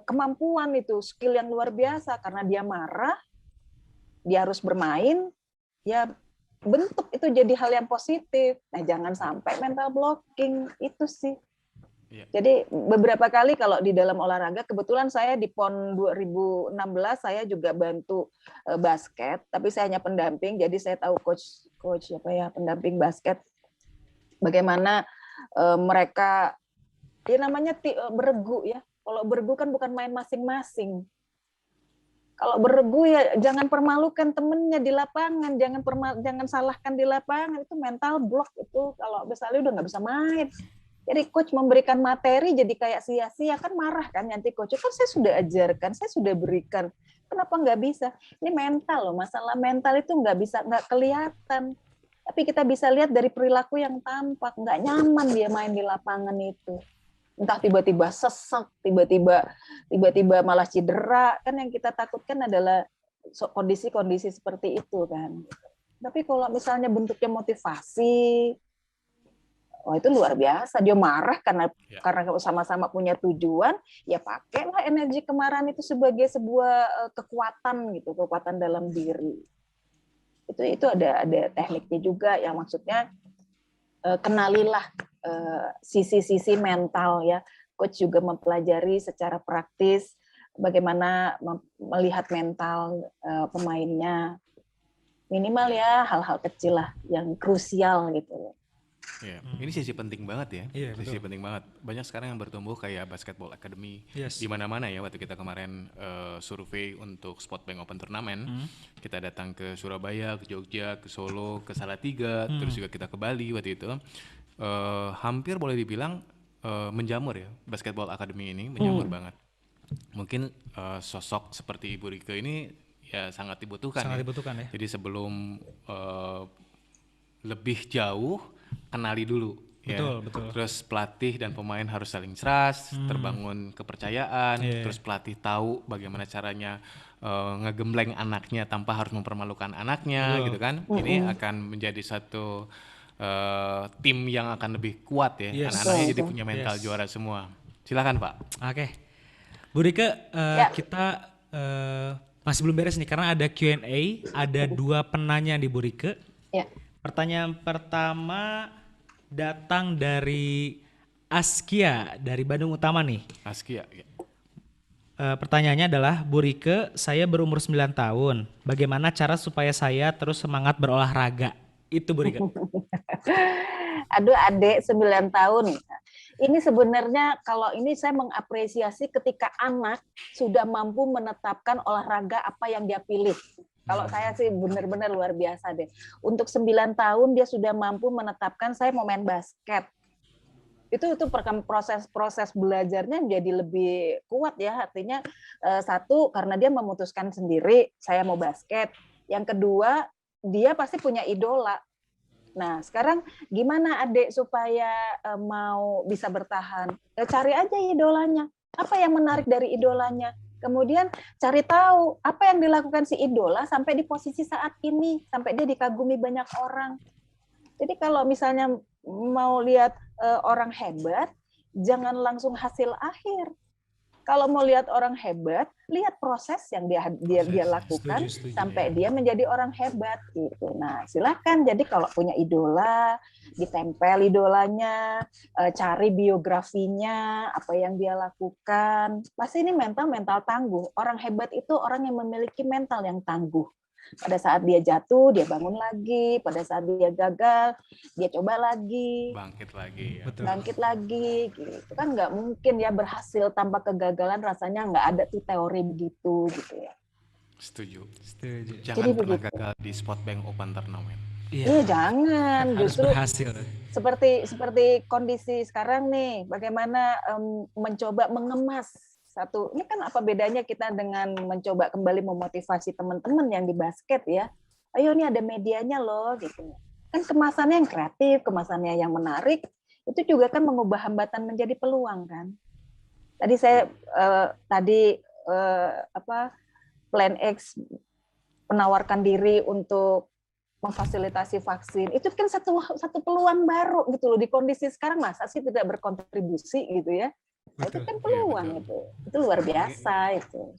kemampuan itu, skill yang luar biasa karena dia marah, dia harus bermain, ya bentuk itu jadi hal yang positif. Nah, jangan sampai mental blocking itu sih. Jadi beberapa kali kalau di dalam olahraga, kebetulan saya di PON 2016 saya juga bantu basket, tapi saya hanya pendamping, jadi saya tahu coach apa ya, pendamping basket, bagaimana mereka ya namanya beregu ya. Kalau beregu kan bukan main masing-masing. Kalau beregu ya jangan permalukan temennya di lapangan, jangan salahkan di lapangan, itu mental block itu kalau misalnya udah nggak bisa main. Jadi coach memberikan materi jadi kayak sia-sia, kan marah kan nanti coach, kan saya sudah ajarkan, saya sudah berikan, kenapa nggak bisa? Ini mental loh, masalah mental itu nggak kelihatan, tapi kita bisa lihat dari perilaku yang tampak, nggak nyaman dia main di lapangan itu, entah tiba-tiba sesek, tiba-tiba malah cedera, kan yang kita takutkan adalah kondisi-kondisi seperti itu kan. Tapi kalau misalnya bentuknya motivasi, oh itu luar biasa, dia marah karena sama-sama punya tujuan, ya pakailah energi kemarahan itu sebagai sebuah kekuatan gitu, kekuatan dalam diri. Itu ada tekniknya juga, yang maksudnya kenalilah sisi-sisi mental ya. Coach juga mempelajari secara praktis bagaimana melihat mental pemainnya. Minimal ya hal-hal kecil lah yang krusial gitu. Ya, ini sisi penting banget ya. Iya, Sisi betul. penting banget. Banyak sekarang yang bertumbuh kayak Basketball Academy Yes. di mana-mana ya. Waktu kita kemarin survei untuk Sportbank Open Tournament, kita datang ke Surabaya, ke Jogja, ke Solo, ke Salatiga, terus juga kita ke Bali waktu itu. Hampir boleh dibilang menjamur ya. Basketball Academy ini menjamur banget. Mungkin sosok seperti Ibu Rike ini ya sangat dibutuhkan. Sangat ya. dibutuhkan ya. Jadi sebelum lebih jauh, kenali dulu. Betul, ya. betul. Terus pelatih dan pemain harus saling trust, terbangun kepercayaan. Terus pelatih tahu bagaimana caranya ngegembleng anaknya tanpa harus mempermalukan anaknya, Betul. gitu kan. Ini akan menjadi satu tim yang akan lebih kuat ya. Yes. Anak-anaknya jadi punya mental Yes. juara semua. Silakan Pak. Oke. Bu Rike, kita masih belum beres nih karena ada Q&A, ada 2 penanya di Bu Rike. Ya. Pertanyaan pertama datang dari Askia dari Bandung Utama nih. Askia. Ya. Pertanyaannya adalah, Bu Rike, saya berumur 9 tahun. Bagaimana cara supaya saya terus semangat berolahraga? Itu Bu Rike. Aduh adik 9 tahun. Ini sebenarnya kalau ini saya mengapresiasi ketika anak sudah mampu menetapkan olahraga apa yang dia pilih. Kalau saya sih benar-benar luar biasa deh. Untuk 9 tahun dia sudah mampu menetapkan saya mau main basket. Itu proses belajarnya menjadi lebih kuat ya. Artinya satu karena dia memutuskan sendiri saya mau basket. Yang kedua dia pasti punya idola. Nah sekarang gimana adik supaya mau bisa bertahan? Ya, cari aja idolanya. Apa yang menarik dari idolanya? Kemudian cari tahu apa yang dilakukan si idola sampai di posisi saat ini, sampai dia dikagumi banyak orang. Jadi kalau misalnya mau lihat orang hebat, jangan langsung hasil akhir. Kalau mau lihat orang hebat, lihat proses yang dia lakukan Setuju, sampai ya. dia menjadi orang hebat gitu. Nah, silakan. Jadi kalau punya idola, ditempel idolanya, cari biografinya, apa yang dia lakukan. Pasti ini mental tangguh. Orang hebat itu orang yang memiliki mental yang tangguh. Pada saat dia jatuh, dia bangun lagi. Pada saat dia gagal, dia coba lagi. Bangkit lagi. Ya. Betul. Bangkit lagi gitu kan, nggak mungkin ya berhasil tanpa kegagalan, rasanya nggak ada tuh teori begitu gitu ya. Setuju. Setuju. Jangan Jadi pernah begitu. gagal di Sportbank Open Tournament. Jangan, Harus justru berhasil. seperti kondisi sekarang nih, bagaimana mencoba mengemas satu. Ini kan apa bedanya kita dengan mencoba kembali memotivasi teman-teman yang di basket ya. Ayo nih ada medianya loh gitu. Kan kemasannya yang kreatif, kemasannya yang menarik, itu juga kan mengubah hambatan menjadi peluang kan. Tadi saya Plan X menawarkan diri untuk memfasilitasi vaksin. Itu kan satu peluang baru gitu loh di kondisi sekarang, masa sih tidak berkontribusi gitu ya. Itu kan peluang itu luar biasa itu.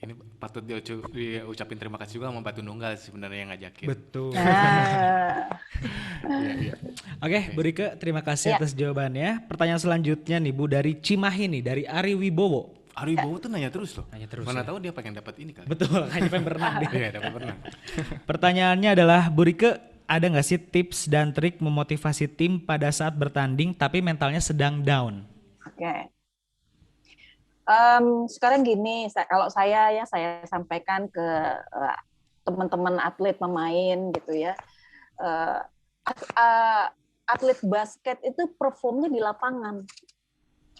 Ini patut diucapin terima kasih juga sama Batu Nunggal sebenarnya yang ngajakin. Betul. Iya, iya. Oke, Bu Rike, terima kasih atas jawabannya. Pertanyaan selanjutnya nih Bu, dari Cimahi nih, dari Ari Wibowo. Ari Wibowo tuh nanya terus loh. Nanya terus, Mana ya. tahu dia pengen dapat ini kali. Betul, hanya pengen berenang dia. Iya, dapat berenang. Pertanyaannya adalah, Bu Rike, ada nggak sih tips dan trik memotivasi tim pada saat bertanding tapi mentalnya sedang down? Oke. Sekarang gini, kalau saya sampaikan ke teman-teman atlet pemain gitu ya. Atlet basket itu performnya di lapangan.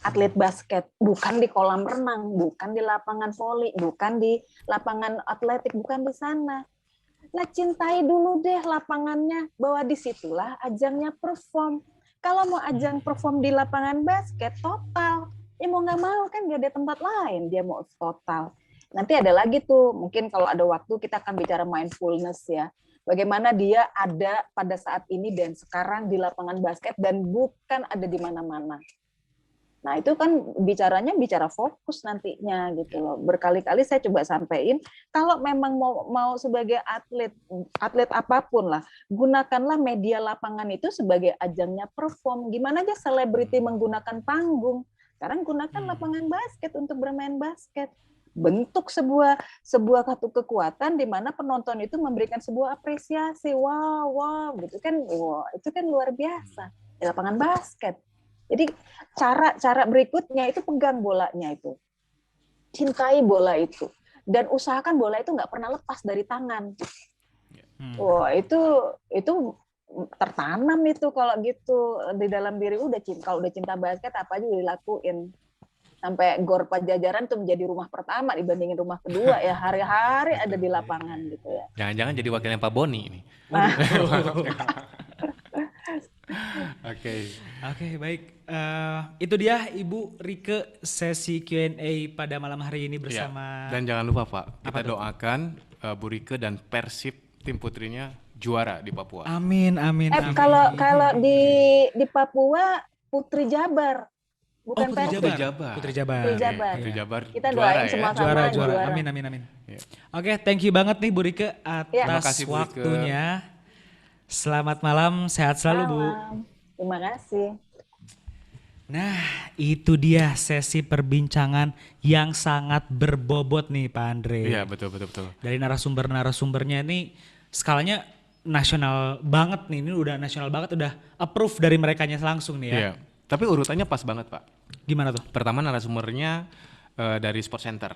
Atlet basket, bukan di kolam renang, bukan di lapangan voli, bukan di lapangan atletik, bukan di sana. Nah, cintai dulu deh lapangannya, bahwa disitulah ajangnya perform. Kalau mau ajang perform di lapangan basket, total. Ya mau nggak mau kan nggak ada tempat lain dia mau total. Nanti ada lagi tuh, mungkin kalau ada waktu kita akan bicara mindfulness ya. Bagaimana dia ada pada saat ini dan sekarang di lapangan basket dan bukan ada di mana-mana. Nah itu kan bicaranya bicara fokus nantinya gitu loh. Berkali-kali saya coba sampaikan, kalau memang mau sebagai atlet apapun lah, gunakanlah media lapangan itu sebagai ajangnya perform. Gimana aja selebriti menggunakan panggung. Sekarang gunakan lapangan basket untuk bermain basket. Bentuk sebuah satu kekuatan di mana penonton itu memberikan sebuah apresiasi. Wow, gitu kan. Wow, itu kan luar biasa di lapangan basket. Jadi cara berikutnya itu pegang bolanya itu. Cintai bola itu. Dan usahakan bola itu nggak pernah lepas dari tangan. Wah, itu tertanam itu kalau gitu di dalam diri kalau udah cinta basket apa aja dilakuin. Sampai GOR Pajajaran tuh menjadi rumah pertama dibandingin rumah kedua ya, hari-hari ada di lapangan gitu ya. Jangan-jangan jadi wakilnya Pak Boni ini. Oke, baik. Itu dia Ibu Rike sesi Q&A pada malam hari ini bersama. Dan jangan lupa Pak, kita doakan Bu Rike dan Persib tim putrinya juara di Papua. Amin. Kalau di Papua Putri Jabar, bukan Persib. Putri Jabar. Kita doain sama-sama juara. Amin. Oke, thank you banget nih Bu Rike atas kasih, Bu Rike. waktunya. Selamat malam, sehat selalu Bu. Terima kasih. Nah, itu dia sesi perbincangan yang sangat berbobot nih Pak Andre. Iya, betul. Dari narasumbernya ini skalanya nasional banget nih. Ini udah nasional banget, udah approve dari merekanya langsung nih ya. Iya. Tapi urutannya pas banget Pak. Gimana tuh? Pertama narasumbernya dari Sport Center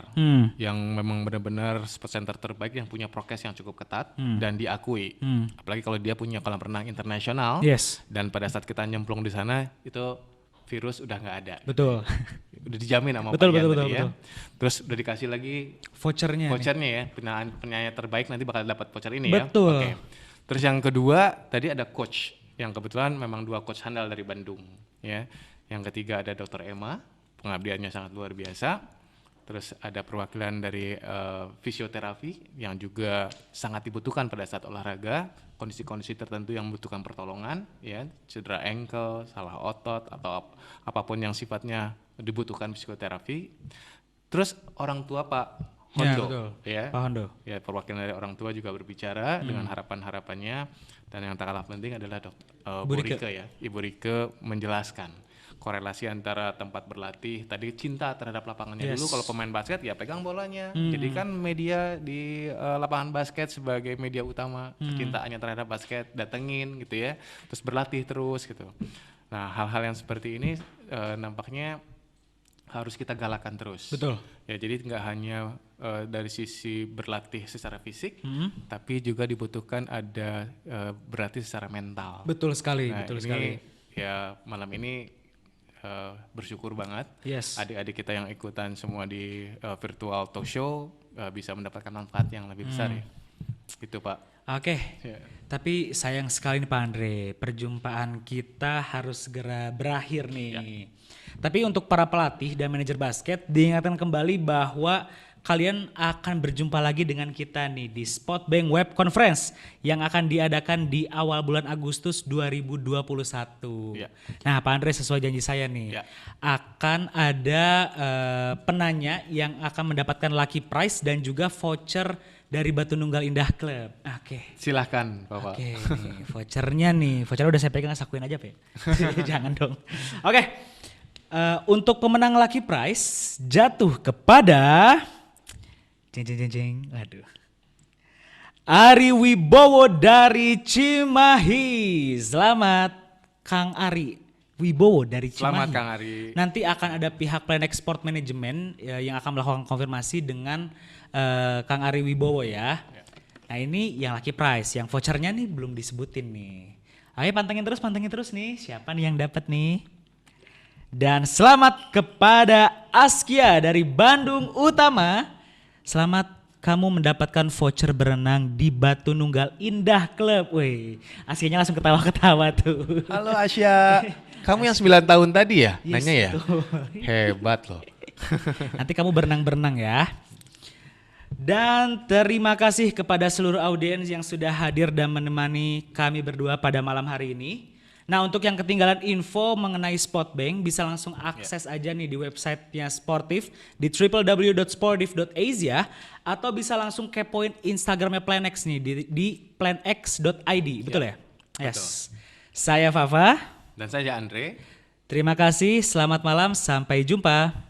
yang memang benar-benar Sport Center terbaik yang punya prokes yang cukup ketat dan diakui. Apalagi kalau dia punya kolam renang internasional. Yes. Dan pada saat kita nyemplung di sana itu virus udah nggak ada. Betul. Udah dijamin sama betul. ya. Terus udah dikasih lagi vouchernya ya, penyanyi terbaik nanti bakal dapat voucher ini betul. ya. Oke. Terus yang kedua tadi ada coach yang kebetulan memang 2 coach handal dari Bandung ya. Yang ketiga ada Dr. Emma, pengabdiannya sangat luar biasa. Terus ada perwakilan dari fisioterapi yang juga sangat dibutuhkan pada saat olahraga, kondisi-kondisi tertentu yang membutuhkan pertolongan, ya, cedera ankle, salah otot atau apapun yang sifatnya dibutuhkan psikoterapi. Terus orang tua Pak Hondo, ya, Pak Hondo. Ya, perwakilan dari orang tua juga berbicara dengan harapan-harapannya, dan yang tak kalah penting adalah Bu Rike ya, Ibu Rike menjelaskan korelasi antara tempat berlatih tadi cinta terhadap lapangannya dulu. Kalau pemain basket ya pegang bolanya, jadi kan media di lapangan basket sebagai media utama kecintaannya terhadap basket datengin gitu ya, terus berlatih terus gitu. Nah hal-hal yang seperti ini nampaknya harus kita galakan terus. Betul. Ya jadi nggak hanya dari sisi berlatih secara fisik, tapi juga dibutuhkan ada berlatih secara mental. Betul sekali, nah, ini, ya malam ini bersyukur banget adik-adik kita yang ikutan semua di virtual talk show bisa mendapatkan manfaat yang lebih besar ya. Itu Pak. Oke. Tapi sayang sekali nih Pak Andre, perjumpaan kita harus segera berakhir nih. Tapi untuk para pelatih dan manajer basket diingatkan kembali bahwa kalian akan berjumpa lagi dengan kita nih di Spotbank Web Conference yang akan diadakan di awal bulan Agustus 2021. Ya. Nah, Pak Andre, sesuai janji saya nih, akan ada penanya yang akan mendapatkan lucky prize dan juga voucher dari Batu Nunggal Indah Club. Oke. Silahkan, Bapak. Oke, nih, vouchernya udah saya pegang, sakuin aja, Pak. Jangan dong. Oke. Untuk pemenang lucky prize jatuh kepada Waduh. Ari Wibowo dari Cimahi. Selamat Kang Ari Wibowo dari Cimahi. Selamat Kang Ari. Nanti akan ada pihak Plan Export Management yang akan melakukan konfirmasi dengan Kang Ari Wibowo ya. Nah, ini yang lucky prize, yang vouchernya nih belum disebutin nih. Ayo pantengin terus nih, siapa nih yang dapat nih? Dan selamat kepada Askia dari Bandung Utama. Selamat, kamu mendapatkan voucher berenang di Batu Nunggal Indah Club. Wih, Askianya langsung ketawa-ketawa tuh. Halo Asya, kamu yang 9 tahun tadi ya? Yes, Nanya ya? betul. Hebat loh. Nanti kamu berenang-berenang ya. Dan terima kasih kepada seluruh audiens yang sudah hadir dan menemani kami berdua pada malam hari ini. Nah, untuk yang ketinggalan info mengenai Spotbank bisa langsung akses aja nih di websitenya Sportif di www.sportif.asia atau bisa langsung kepoin Instagramnya Planex nih di planex.id, betul ya? Yes. Betul. Saya Fafa. Dan saya Andre. Terima kasih, selamat malam, sampai jumpa.